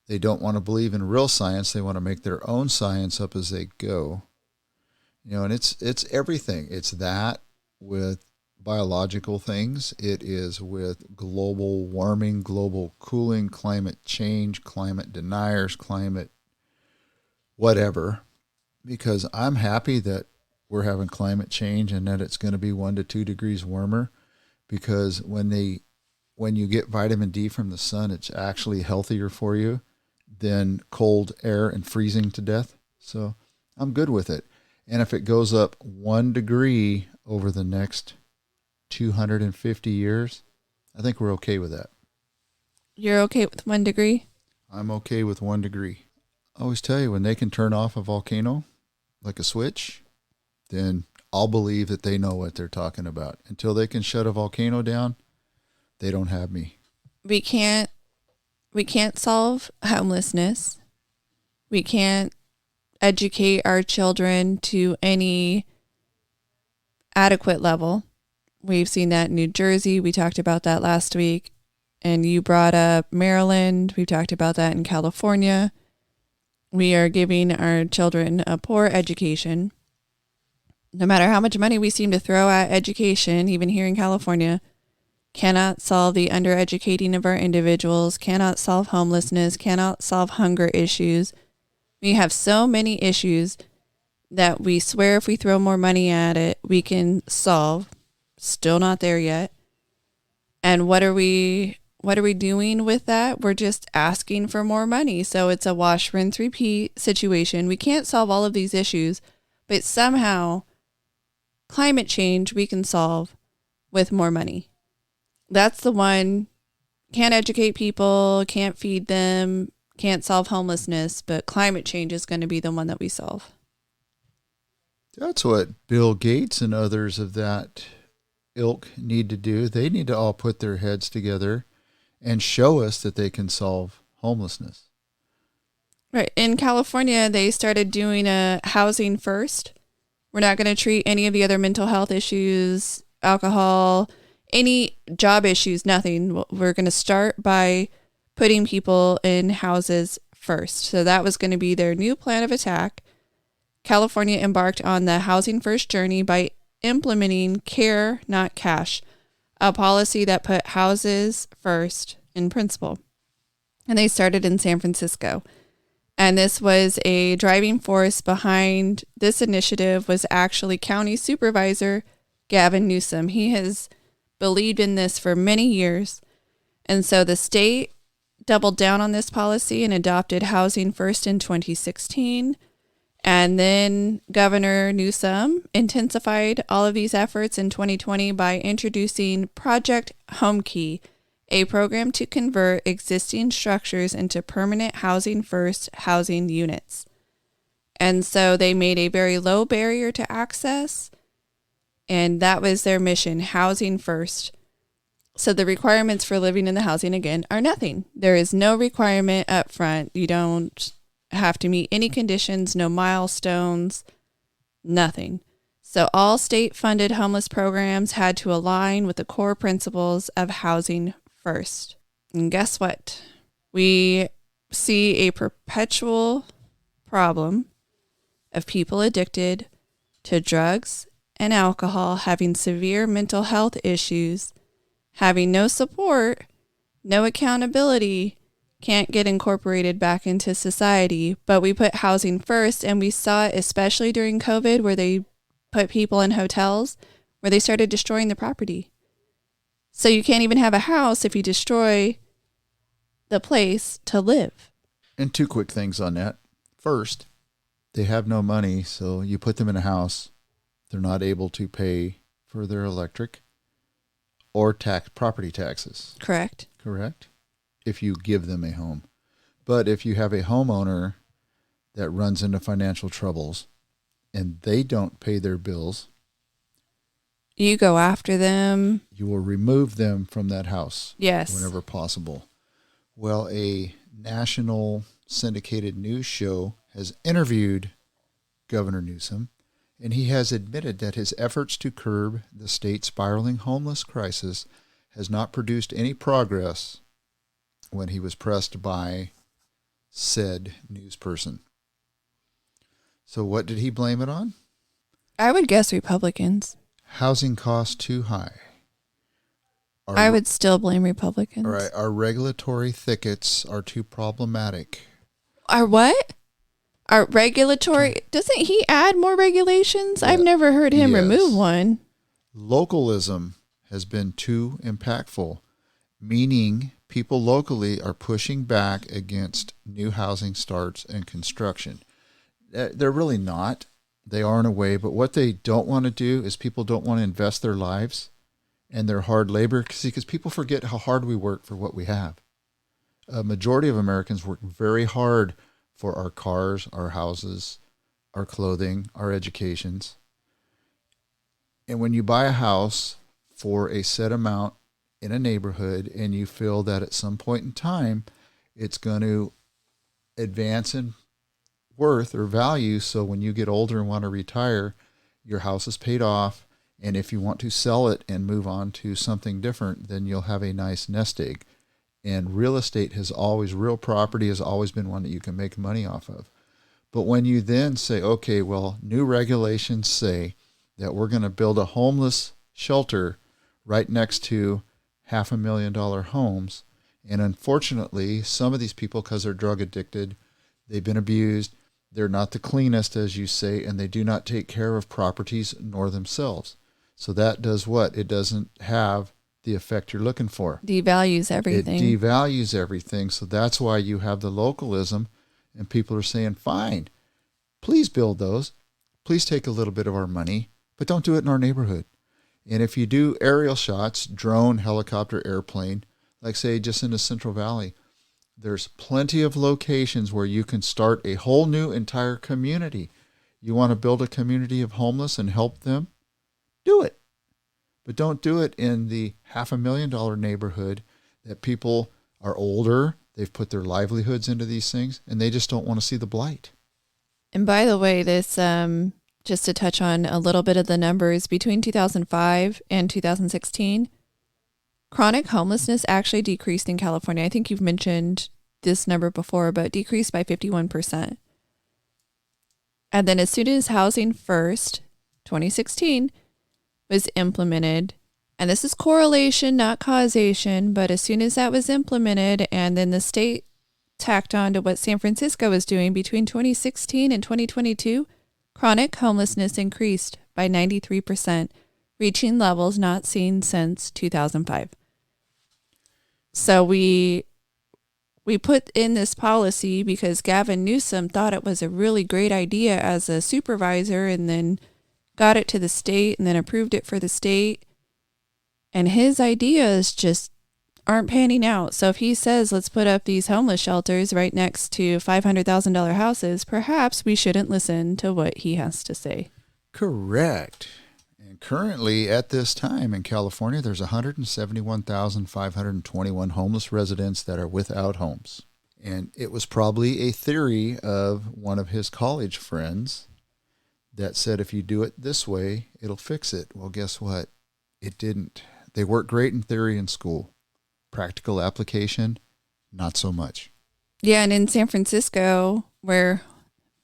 They don't want to believe in real science. They want to make their own science up as they go. And it's everything. It's that with biological things. It is with global warming, global cooling, climate change, climate deniers, climate whatever. Because I'm happy that we're having climate change and that it's going to be 1 to 2 degrees warmer, because when you get vitamin D from the sun, it's actually healthier for you than cold air and freezing to death. So I'm good with it. And if it goes up 1 degree over the next 250 years, I think we're okay with that. You're okay with 1 degree? I'm okay with 1 degree. I always tell you, when they can turn off a volcano like a switch, then I'll believe that they know what they're talking about. Until they can shut a volcano down, they don't have me. We can't solve homelessness. We can't educate our children to any adequate level. We've seen that in New Jersey. We talked about that last week. And you brought up Maryland. We talked about that in California. We are giving our children a poor education. No matter how much money we seem to throw at education, even here in California, cannot solve the undereducating of our individuals, cannot solve homelessness, cannot solve hunger issues. We have so many issues that we swear if we throw more money at it, we can solve. Still not there yet. And what are we doing with that? We're just asking for more money. So it's a wash, rinse, repeat situation. We can't solve all of these issues, but somehow climate change we can solve with more money. That's the one. Can't educate people, can't feed them, can't solve homelessness, but climate change is going to be the one that we solve. That's what Bill Gates and others of that ilk need to do. They need to all put their heads together and show us that they can solve homelessness. Right. In California, they started doing a housing first. We're not going to treat any of the other mental health issues, alcohol, any job issues, nothing. We're going to start by putting people in houses first. So that was going to be their new plan of attack. California embarked on the housing first journey by implementing care, not cash, a policy that put houses first in principle. And they started in San Francisco. And this was a driving force behind this initiative was actually County Supervisor Gavin Newsom. He has believed in this for many years. And so the state doubled down on this policy and adopted Housing First in 2016. And then Governor Newsom intensified all of these efforts in 2020 by introducing Project Home Key, a program to convert existing structures into permanent housing first housing units. And so they made a very low barrier to access, and that was their mission, housing first. So the requirements for living in the housing, again, are nothing. There is no requirement up front. You don't have to meet any conditions, no milestones, nothing. So all state-funded homeless programs had to align with the core principles of housing first. And guess what? We see a perpetual problem of people addicted to drugs and alcohol, having severe mental health issues, having no support, no accountability, can't get incorporated back into society. But we put housing first, and we saw it especially during COVID, where they put people in hotels where they started destroying the property. So you can't even have a house if you destroy the place to live. And two quick things on that. First, they have no money, so you put them in a house. They're not able to pay for their electric or property taxes. Correct. If you give them a home. But if you have a homeowner that runs into financial troubles and they don't pay their bills, you go after them. You will remove them from that house. Yes. Whenever possible. Well, a national syndicated news show has interviewed Governor Newsom, and he has admitted that his efforts to curb the state's spiraling homeless crisis has not produced any progress when he was pressed by said news person. So what did he blame it on? I would guess Republicans. Housing costs too high. I would still blame Republicans. All right, our regulatory thickets are too problematic. Our what? Our regulatory... Doesn't he add more regulations? Yeah. I've never heard him remove one. Localism has been too impactful, meaning people locally are pushing back against new housing starts and construction. They're really not. They are in a way, but what they don't want to do is people don't want to invest their lives and their hard labor, because people forget how hard we work for what we have. A majority of Americans work very hard for our cars, our houses, our clothing, our educations. And when you buy a house for a set amount in a neighborhood and you feel that at some point in time it's going to advance in worth or value, so when you get older and want to retire, your house is paid off, and if you want to sell it and move on to something different, then you'll have a nice nest egg. And real property has always been one that you can make money off of. But when you then say, okay, well, new regulations say that we're going to build a homeless shelter right next to $500,000 homes, and unfortunately, some of these people, because they're drug addicted, they've been abused, they're not the cleanest, as you say, and they do not take care of properties nor themselves. So that does what? It doesn't have the effect you're looking for. Devalues everything. It devalues everything. So that's why you have the localism, and people are saying, fine, please build those. Please take a little bit of our money, but don't do it in our neighborhood. And if you do aerial shots, drone, helicopter, airplane, like say just in the Central Valley, there's plenty of locations where you can start a whole new entire community. You want to build a community of homeless and help them? Do it. But don't do it in the $500,000 neighborhood that people are older, they've put their livelihoods into these things, and they just don't want to see the blight. And by the way, this, just to touch on a little bit of the numbers, between 2005 and 2016, chronic homelessness actually decreased in California. I think you've mentioned this number before, but decreased by 51%. And then as soon as Housing First, 2016, was implemented, and this is correlation, not causation, but as soon as that was implemented, and then the state tacked on to what San Francisco was doing between 2016 and 2022, chronic homelessness increased by 93%, reaching levels not seen since 2005. So we put in this policy because Gavin Newsom thought it was a really great idea as a supervisor, and then got it to the state and then approved it for the state. And his ideas just aren't panning out. So if he says, let's put up these homeless shelters right next to $500,000 houses, perhaps we shouldn't listen to what he has to say. Correct. And currently at this time in California, there's 171,521 homeless residents that are without homes. And it was probably a theory of one of his college friends that said, if you do it this way, it'll fix it. Well, guess what? It didn't. They work great in theory in school. Practical application, not so much. Yeah, and in San Francisco, where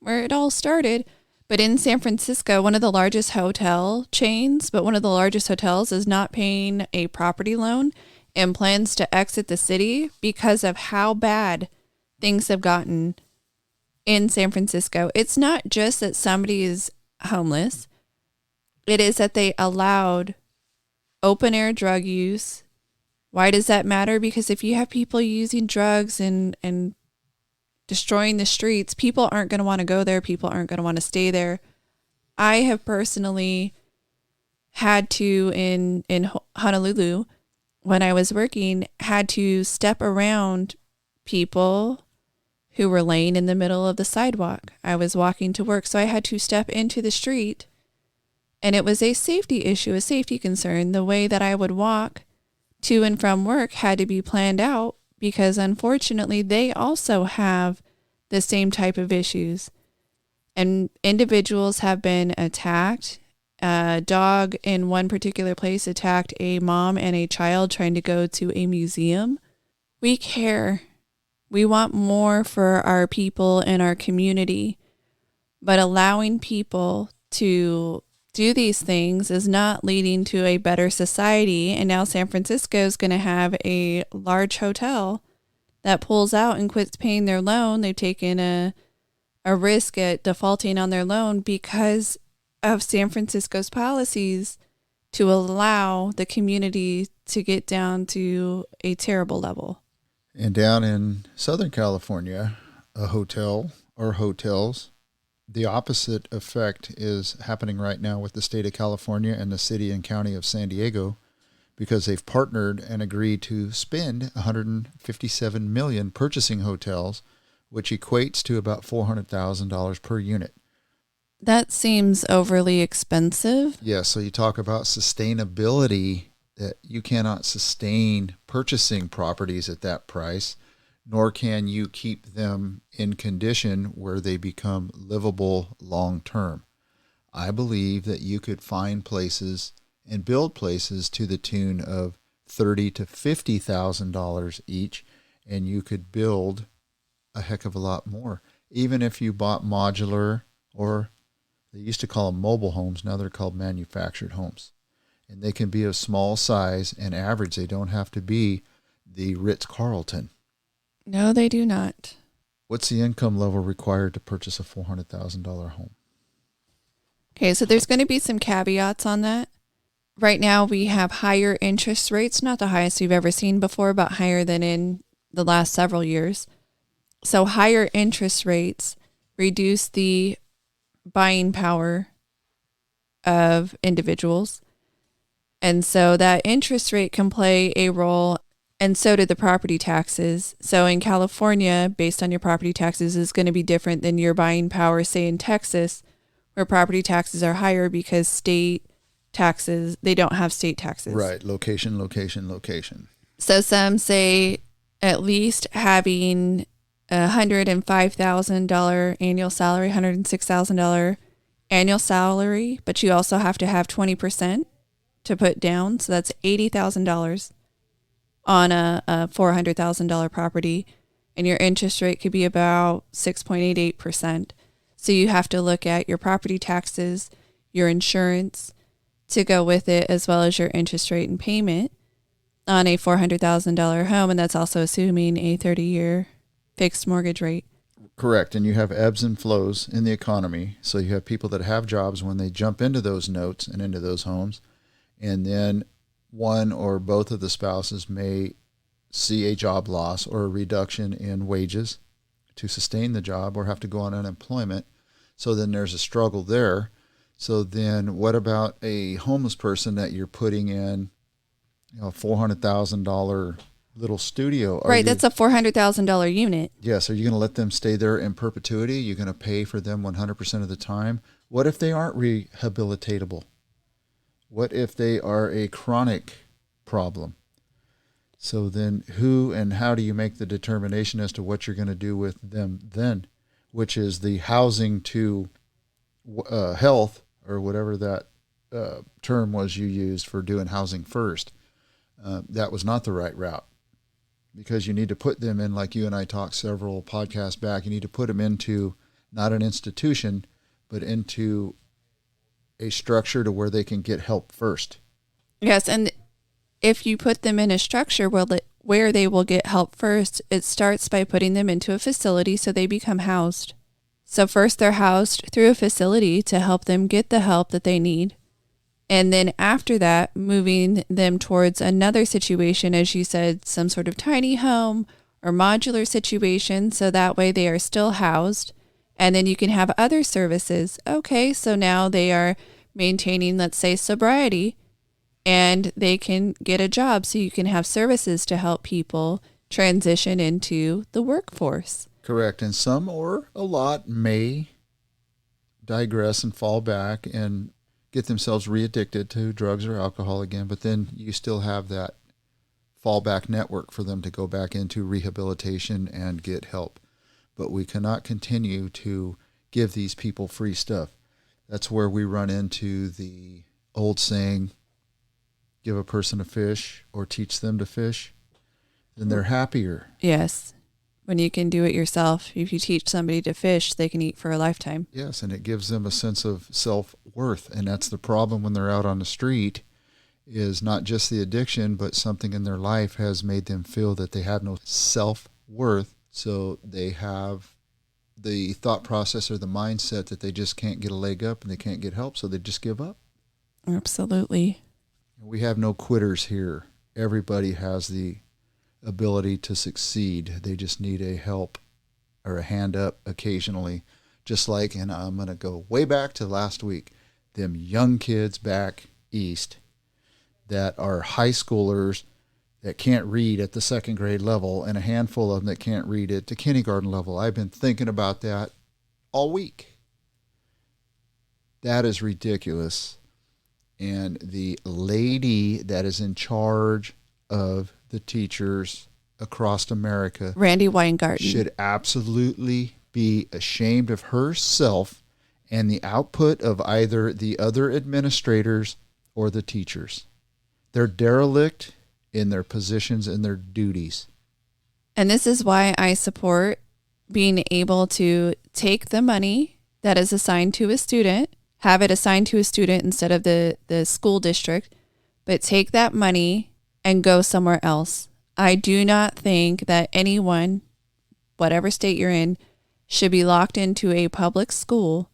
it all started, but in San Francisco, one of the largest hotel chains, but one of the largest hotels is not paying a property loan, and plans to exit the city because of how bad things have gotten in San Francisco. It's not just that somebody is homeless. It is that they allowed open air drug use. Why does that matter? Because if you have people using drugs and destroying the streets, people aren't going to want to go there. People aren't going to want to stay there. I have personally had to, in Honolulu, when I was working, had to step around people who were laying in the middle of the sidewalk. I was walking to work, so I had to step into the street, and it was a safety issue, a safety concern. The way that I would walk to and from work had to be planned out because unfortunately they also have the same type of issues. And individuals have been attacked. A dog in one particular place attacked a mom and a child trying to go to a museum. We care. We want more for our people and our community. But allowing people to do these things is not leading to a better society. And now San Francisco is going to have a large hotel that pulls out and quits paying their loan. They've taken a risk at defaulting on their loan because of San Francisco's policies to allow the community to get down to a terrible level. And down in Southern California, a hotel or hotels, the opposite effect is happening right now with the state of California and the city and county of San Diego, because they've partnered and agreed to spend $157 million purchasing hotels, which equates to about $400,000 per unit. That seems overly expensive. Yeah, so you talk about sustainability, that you cannot sustain purchasing properties at that price, nor can you keep them in condition where they become livable long term. I believe that you could find places and build places to the tune of $30,000 to $50,000 each, and you could build a heck of a lot more. Even if you bought modular, or they used to call them mobile homes, now they're called manufactured homes. And they can be of small size and average. They don't have to be the Ritz-Carlton. No, they do not. What's the income level required to purchase a $400,000 home? Okay, so there's going to be some caveats on that. Right now we have higher interest rates, not the highest we've ever seen before, but higher than in the last several years. So higher interest rates reduce the buying power of individuals. And so that interest rate can play a role, and so do the property taxes. So in California, based on your property taxes, is going to be different than your buying power, say in Texas, where property taxes are higher because state taxes, they don't have state taxes. Right, location, location, location. So some say at least having $105,000 annual salary, $106,000 annual salary, but you also have to have 20% to put down. So that's $80,000 on a $400,000 property, and your interest rate could be about 6.88%. So you have to look at your property taxes, your insurance to go with it, as well as your interest rate and payment on a $400,000 home. And that's also assuming a 30-year fixed mortgage rate. Correct. And you have ebbs and flows in the economy. So you have people that have jobs when they jump into those notes and into those homes. And then one or both of the spouses may see a job loss or a reduction in wages to sustain the job, or have to go on unemployment. So then there's a struggle there. So then what about a homeless person that you're putting in, a $400,000 little studio? Right, that's a $400,000 unit. Yes. Are you going to let them stay there in perpetuity? You're going to pay for them 100% of the time? What if they aren't rehabilitatable? What if they are a chronic problem? So then who and how do you make the determination as to what you're going to do with them then, which is the housing to health, or whatever that term was you used for doing housing first. That was not the right route, because you need to put them in, like you and I talked several podcasts back, you need to put them into not an institution, but into a structure to where they can get help first. Yes, and if you put them in a structure where they will get help first, it starts by putting them into a facility so they become housed. So first they're housed through a facility to help them get the help that they need. And then after that, moving them towards another situation, as you said, some sort of tiny home or modular situation. So that way they are still housed. And then you can have other services. Okay, so now they are maintaining, let's say, sobriety, and they can get a job. So you can have services to help people transition into the workforce. Correct. And some or a lot may digress and fall back and get themselves re-addicted to drugs or alcohol again, but then you still have that fallback network for them to go back into rehabilitation and get help. But we cannot continue to give these people free stuff. That's where we run into the old saying, give a person a fish or teach them to fish, then they're happier. Yes. When you can do it yourself, if you teach somebody to fish, they can eat for a lifetime. Yes, and it gives them a sense of self-worth. And that's the problem when they're out on the street, is not just the addiction, but something in their life has made them feel that they have no self-worth. So they have the thought process or the mindset that they just can't get a leg up and they can't get help, so they just give up. Absolutely. We have no quitters here. Everybody has the ability to succeed. They just need a help or a hand up occasionally. Just like, and I'm going to go way back to last week, them young kids back east that are high schoolers that can't read at the second grade level, and a handful of them that can't read at the kindergarten level. I've been thinking about that all week. That is ridiculous. And the lady that is in charge of the teachers across America, Randy Weingarten, should absolutely be ashamed of herself and the output of either the other administrators or the teachers. They're derelict in their positions and their duties. And this is why I support being able to take the money that is assigned to a student, have it assigned to a student instead of the school district, but take that money and go somewhere else. I do not think that anyone, whatever state you're in, should be locked into a public school,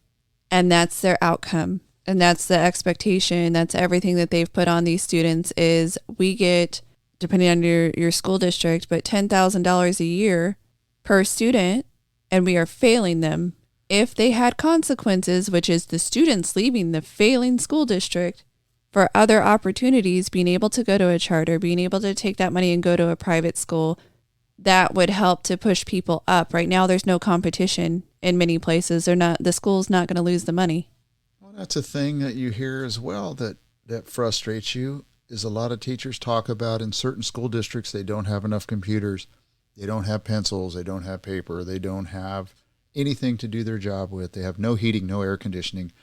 and that's their outcome. And that's the expectation. That's everything that they've put on these students is we get, depending on your school district, but $10,000 a year per student, and we are failing them. If they had consequences, which is the students leaving the failing school district for other opportunities, being able to go to a charter, being able to take that money and go to a private school, that would help to push people up. Right now, there's no competition in many places. The school's not going to lose the money. Well, that's a thing that you hear as well that frustrates you, is a lot of teachers talk about in certain school districts, they don't have enough computers, they don't have pencils, they don't have paper, they don't have anything to do their job with. They have no heating, no air conditioning.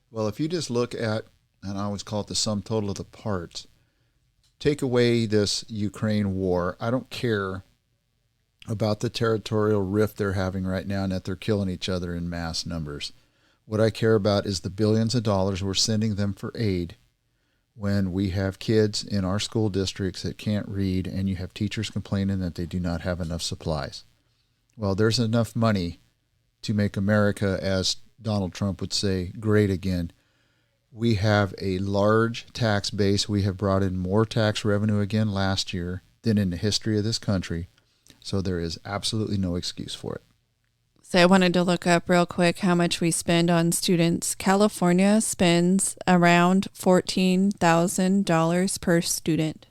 Well, if you just look at, and I always call it the sum total of the parts, take away this Ukraine war. I don't care about the territorial rift they're having right now and that they're killing each other in mass numbers. What I care about is the billions of dollars we're sending them for aid when we have kids in our school districts that can't read and you have teachers complaining that they do not have enough supplies. Well, there's enough money to make America, as Donald Trump would say, great again. We have a large tax base. We have brought in more tax revenue again last year than in the history of this country. So there is absolutely no excuse for it. So I wanted to look up real quick how much we spend on students. California spends around $14,000 per student.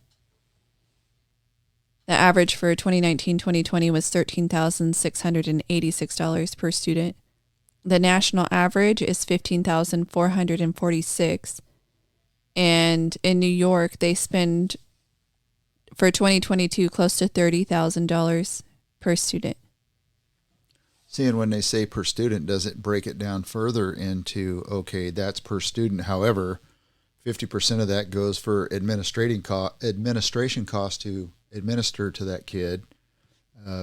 The average for 2019-2020 was $13,686 per student. The national average is $15,446. And in New York, they spend for 2022 close to $30,000 per student. See, and when they say per student, does it break it down further into, okay, that's per student. However, 50% of that goes for administration costs to administer to that kid,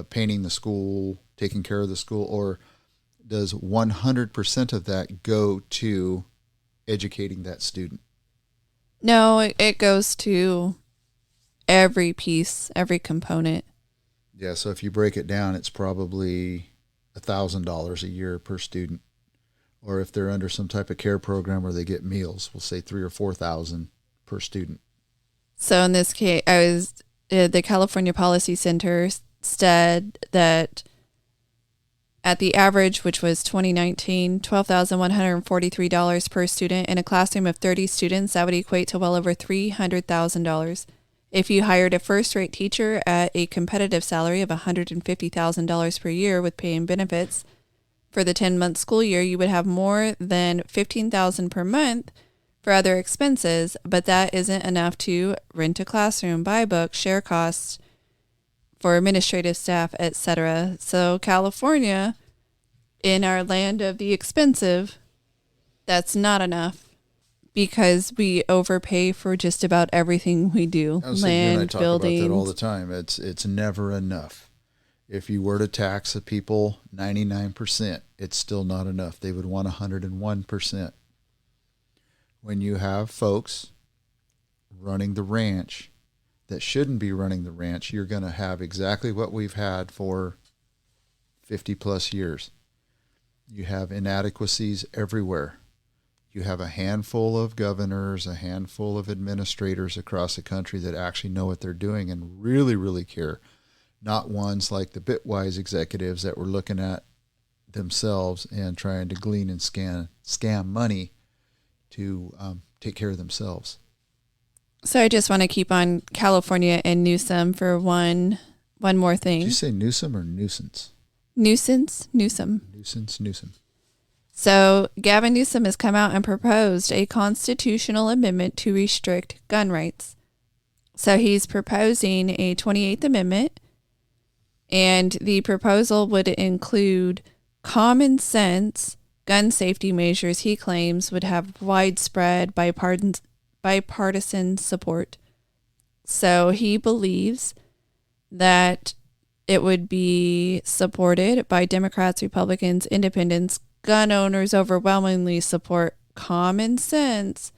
painting the school, taking care of the school, or does 100% of that go to educating that student? No, it goes to every piece, every component. Yeah, so if you break it down, it's probably $1,000 a year per student. Or if they're under some type of care program where they get meals, we'll say 3,000 or 4,000 per student. So in this case, the California Policy Center said that at the average, which was 2019, $12,143 per student in a classroom of 30 students, that would equate to well over $300,000. If you hired a first-rate teacher at a competitive salary of $150,000 per year with pay and benefits for the 10-month school year, you would have more than $15,000 per month for other expenses, but that isn't enough to rent a classroom, buy books, share costs for administrative staff, etc. So California, in our land of the expensive, that's not enough because we overpay for just about everything we do. I was Land, you and I talk buildings. about that all the time. It's never enough. If you were to tax the people 99%, it's still not enough. They would want 101%. When you have folks running the ranch that shouldn't be running the ranch, you're going to have exactly what we've had for 50 plus years. You have inadequacies everywhere. You have a handful of governors, a handful of administrators across the country that actually know what they're doing and really, really care. Not ones like the Bitwise executives that were looking at themselves and trying to glean and scam money to take care of themselves. So I just want to keep on California and Newsom for one more thing. Did you say Newsom or nuisance? Newsom. Newsom. So Gavin Newsom has come out and proposed a constitutional amendment to restrict gun rights. So he's proposing a 28th Amendment, and the proposal would include common sense gun safety measures he claims would have widespread bipartisan support. So he believes that it would be supported by Democrats, Republicans, Independents. Gun owners overwhelmingly support common sense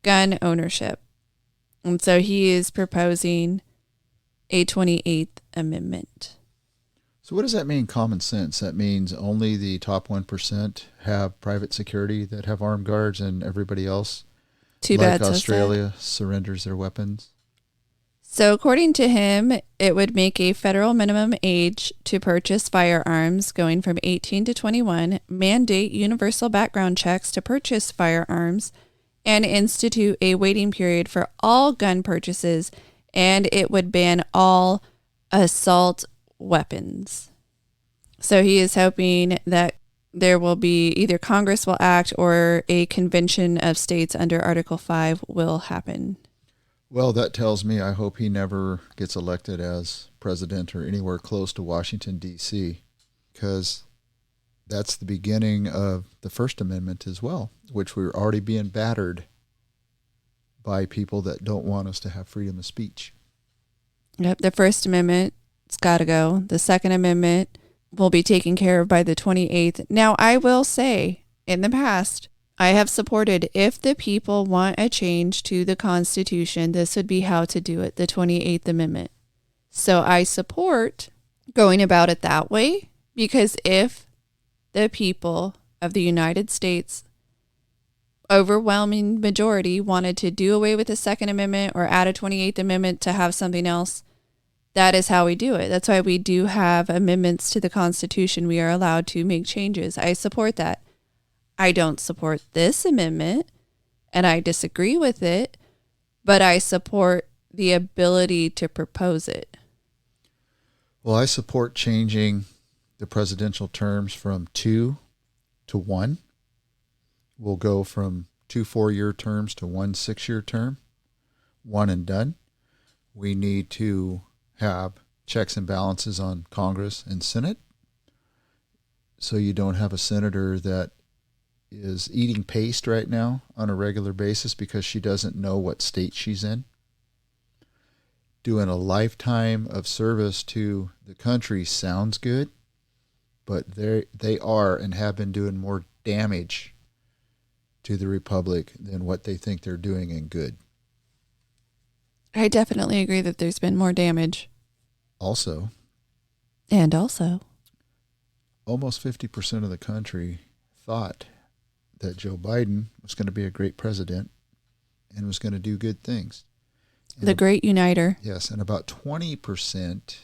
gun ownership. And so he is proposing a 28th Amendment. So what does that mean, common sense? That means only the top 1% have private security that have armed guards and everybody else, Too like bad, so sad. Australia, surrenders their weapons? So according to him, it would make a federal minimum age to purchase firearms going from 18 to 21, mandate universal background checks to purchase firearms, and institute a waiting period for all gun purchases, and it would ban all assault weapons. So he is hoping that there will be either Congress will act or a convention of states under Article 5 will happen. Well, that tells me I hope he never gets elected as president or anywhere close to Washington, D.C., because that's the beginning of the First Amendment as well, which we're already being battered by people that don't want us to have freedom of speech. Yep, the First Amendment's got to go. The Second Amendment will be taken care of by the 28th. Now, I will say, in the past, I have supported, if the people want a change to the Constitution, this would be how to do it, the 28th Amendment. So I support going about it that way, because if the people of the United States, overwhelming majority, wanted to do away with the Second Amendment or add a 28th Amendment to have something else, that is how we do it. That's why we do have amendments to the Constitution. We are allowed to make changes. I support that. I don't support this amendment, and I disagree with it, but I support the ability to propose it. Well, I support changing the presidential terms from 2 to 1. We'll go from 2 4-year terms to 1 6-year term, one and done. We need to have checks and balances on Congress and Senate, so you don't have a senator that is eating paste right now on a regular basis because she doesn't know what state she's in. Doing a lifetime of service to the country sounds good, but they are and have been doing more damage to the republic than what they think they're doing in good. I definitely agree that there's been more damage. Also, And also, almost 50% of the country thought that Joe Biden was going to be a great president and was going to do good things. And the great uniter. yes, and about 20%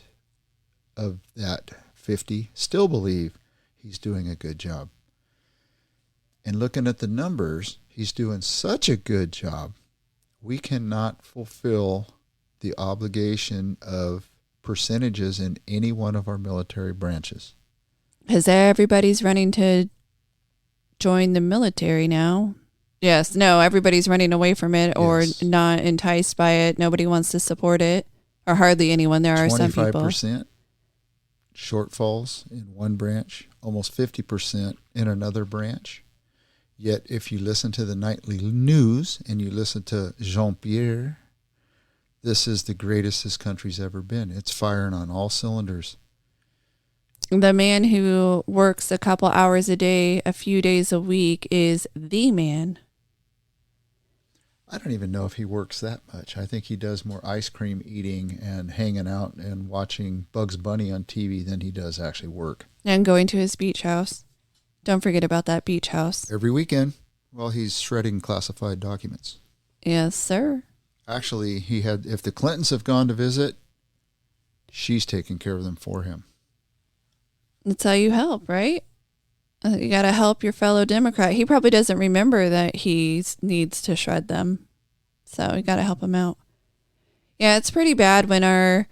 of that 50 still believe he's doing a good job. And looking at the numbers, he's doing such a good job. We cannot fulfill the obligation of percentages in any one of our military branches. Because everybody's running to join the military now. Yes, no, everybody's running away from it or Yes. not enticed by it. Nobody wants to support it, or hardly anyone. There are some people. 25% shortfalls in one branch, almost 50% in another branch. Yet if you listen to the nightly news and you listen to Jean-Pierre, this is the greatest this country's ever been. It's firing on all cylinders. The man who works a couple hours a day, a few days a week is the man. I don't even know if he works that much. I think he does more ice cream eating and hanging out and watching Bugs Bunny on TV than he does actually work. And going to his beach house. Don't forget about that beach house. Every weekend while he's shredding classified documents. Yes, sir. Actually, if the Clintons have gone to visit, she's taking care of them for him. That's how you help, right? You got to help your fellow Democrat. He probably doesn't remember that he needs to shred them. So you got to help him out. Yeah, it's pretty bad when our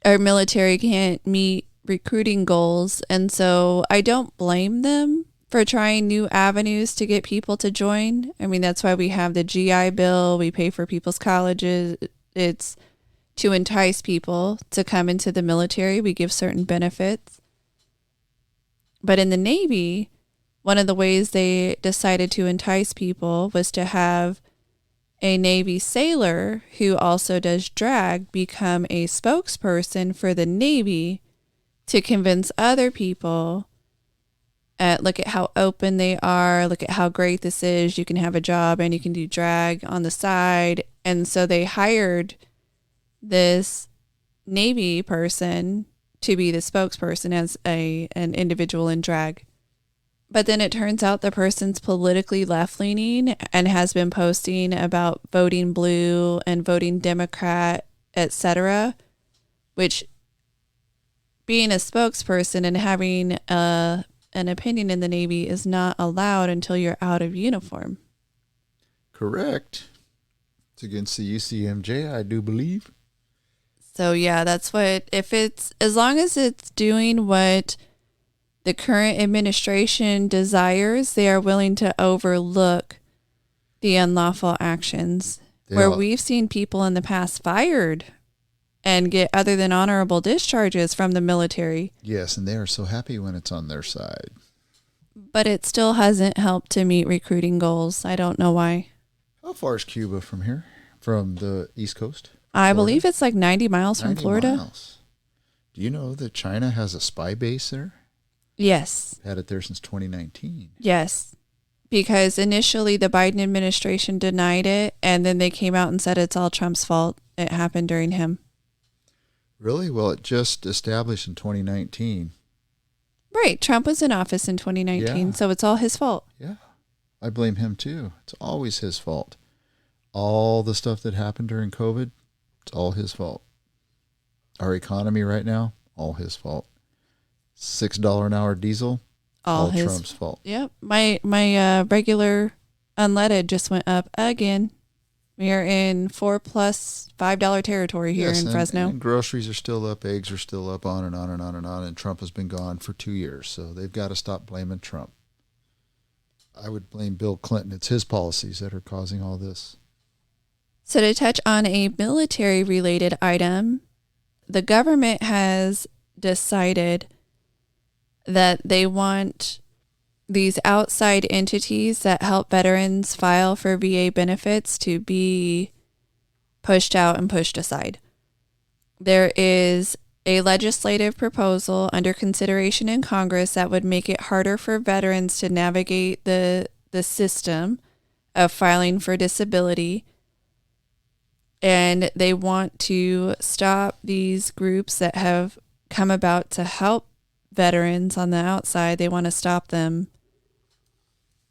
military can't meet recruiting goals. And so I don't blame them for trying new avenues to get people to join. I mean, that's why we have the GI Bill. We pay for people's colleges. It's to entice people to come into the military. We give certain benefits. But in the Navy, one of the ways they decided to entice people was to have a Navy sailor who also does drag become a spokesperson for the Navy to convince other people, look at how open they are, look at how great this is, you can have a job and you can do drag on the side. And so they hired this Navy person to be the spokesperson as an individual in drag. But then it turns out the person's politically left-leaning and has been posting about voting blue and voting Democrat, etc., which being a spokesperson and having an opinion in the Navy is not allowed until you're out of uniform. Correct. It's against the UCMJ, I do believe. So yeah, that's what, as long as it's doing what the current administration desires, they are willing to overlook the unlawful actions. Where we've seen people in the past fired and get other than honorable discharges from the military. Yes, and they are so happy when it's on their side. But it still hasn't helped to meet recruiting goals. I don't know why. How far is Cuba from here? From the East Coast? I believe it's like 90 miles from Florida. Miles. Do you know that China has a spy base there? Yes. Had it there since 2019. Yes. Because initially the Biden administration denied it, and then they came out and said it's all Trump's fault. It happened during him. Really? Well, it just established in 2019. Right. Trump was in office in 2019, so it's all his fault. Yeah. I blame him too. It's always his fault. All the stuff that happened during COVID, it's all his fault. Our economy right now, all his fault. $6 an hour diesel, all Trump's fault. Yep. My regular unleaded just went up again. We are in $4 + $5 territory here in Fresno. And groceries are still up, eggs are still up, on and on and on and on. And Trump has been gone for 2 years, so they've got to stop blaming Trump. I would blame Bill Clinton. It's his policies that are causing all this. So to touch on a military-related item, the government has decided that they want these outside entities that help veterans file for VA benefits to be pushed out and pushed aside. There is a legislative proposal under consideration in Congress that would make it harder for veterans to navigate the system of filing for disability. And they want to stop these groups that have come about to help veterans on the outside. They want to stop them.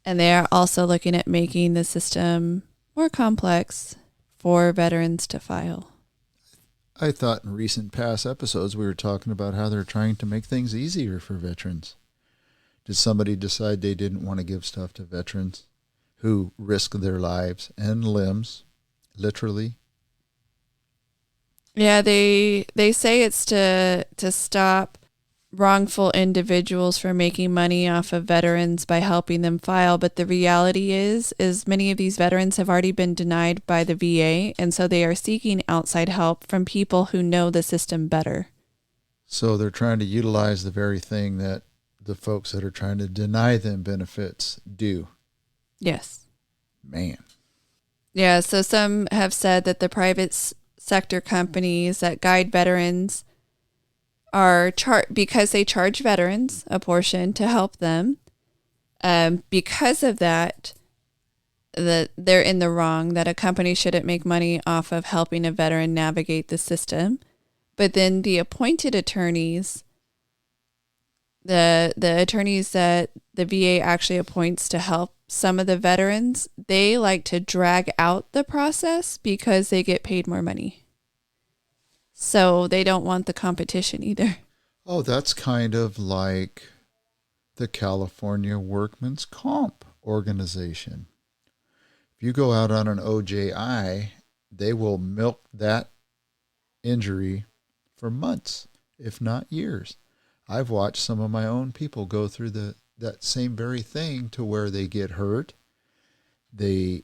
And they are also looking at making the system more complex for veterans to file. I thought in recent past episodes we were talking about how they're trying to make things easier for veterans. Did somebody decide they didn't want to give stuff to veterans who risk their lives and limbs, literally? Yeah, they say it's to stop wrongful individuals from making money off of veterans by helping them file. But the reality is many of these veterans have already been denied by the VA, and so they are seeking outside help from people who know the system better. So they're trying to utilize the very thing that the folks that are trying to deny them benefits do. Yes. Man. Yeah, so some have said that the private sector companies that guide veterans are because they charge veterans a portion to help them. Because of that, they're in the wrong, that a company shouldn't make money off of helping a veteran navigate the system. But then the appointed attorneys, the attorneys that the VA actually appoints to help some of the veterans, they like to drag out the process because they get paid more money. So they don't want the competition either. Oh, that's kind of like the California Workmen's Comp Organization. If you go out on an OJI, they will milk that injury for months, if not years. I've watched some of my own people go through that same very thing to where they get hurt. They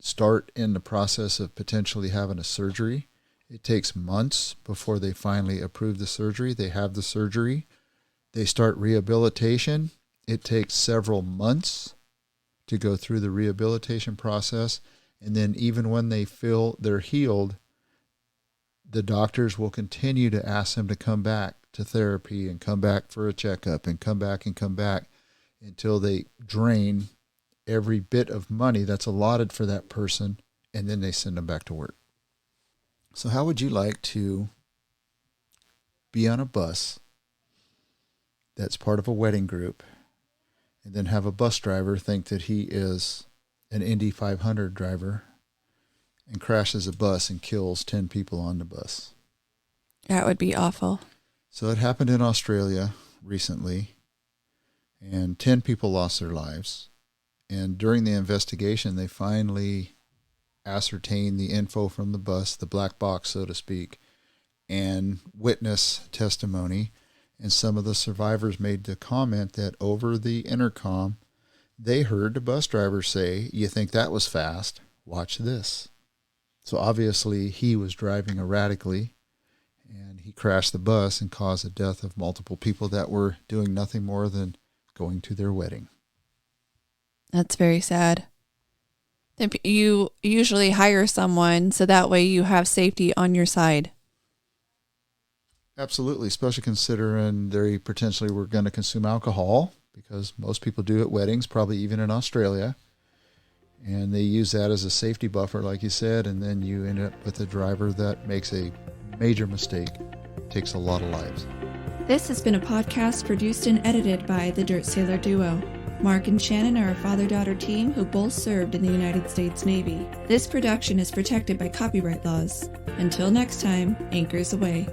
start in the process of potentially having a surgery. It takes months before they finally approve the surgery. They have the surgery. They start rehabilitation. It takes several months to go through the rehabilitation process. And then even when they feel they're healed, the doctors will continue to ask them to come back to therapy and come back for a checkup and come back until they drain every bit of money that's allotted for that person, and then they send them back to work. So how would you like to be on a bus that's part of a wedding group and then have a bus driver think that he is an Indy 500 driver and crashes a bus and kills 10 people on the bus? That would be awful. So it happened in Australia recently, and 10 people lost their lives. And during the investigation, they finally ascertained the info from the bus, the black box, so to speak, and witness testimony. And some of the survivors made the comment that over the intercom, they heard the bus driver say, "You think that was fast? Watch this." So obviously he was driving erratically, and he crashed the bus and caused the death of multiple people that were doing nothing more than going to their wedding. That's very sad. Then you usually hire someone so that way you have safety on your side. Absolutely, especially considering they potentially were going to consume alcohol, because most people do at weddings, probably even in Australia. And they use that as a safety buffer, like you said, and then you end up with a driver that makes a major mistake, takes a lot of lives. This has been a podcast produced and edited by the Dirt Sailor Duo. Mark and Shannon are a father-daughter team who both served in the United States Navy. This production is protected by copyright laws. Until next time, anchors away.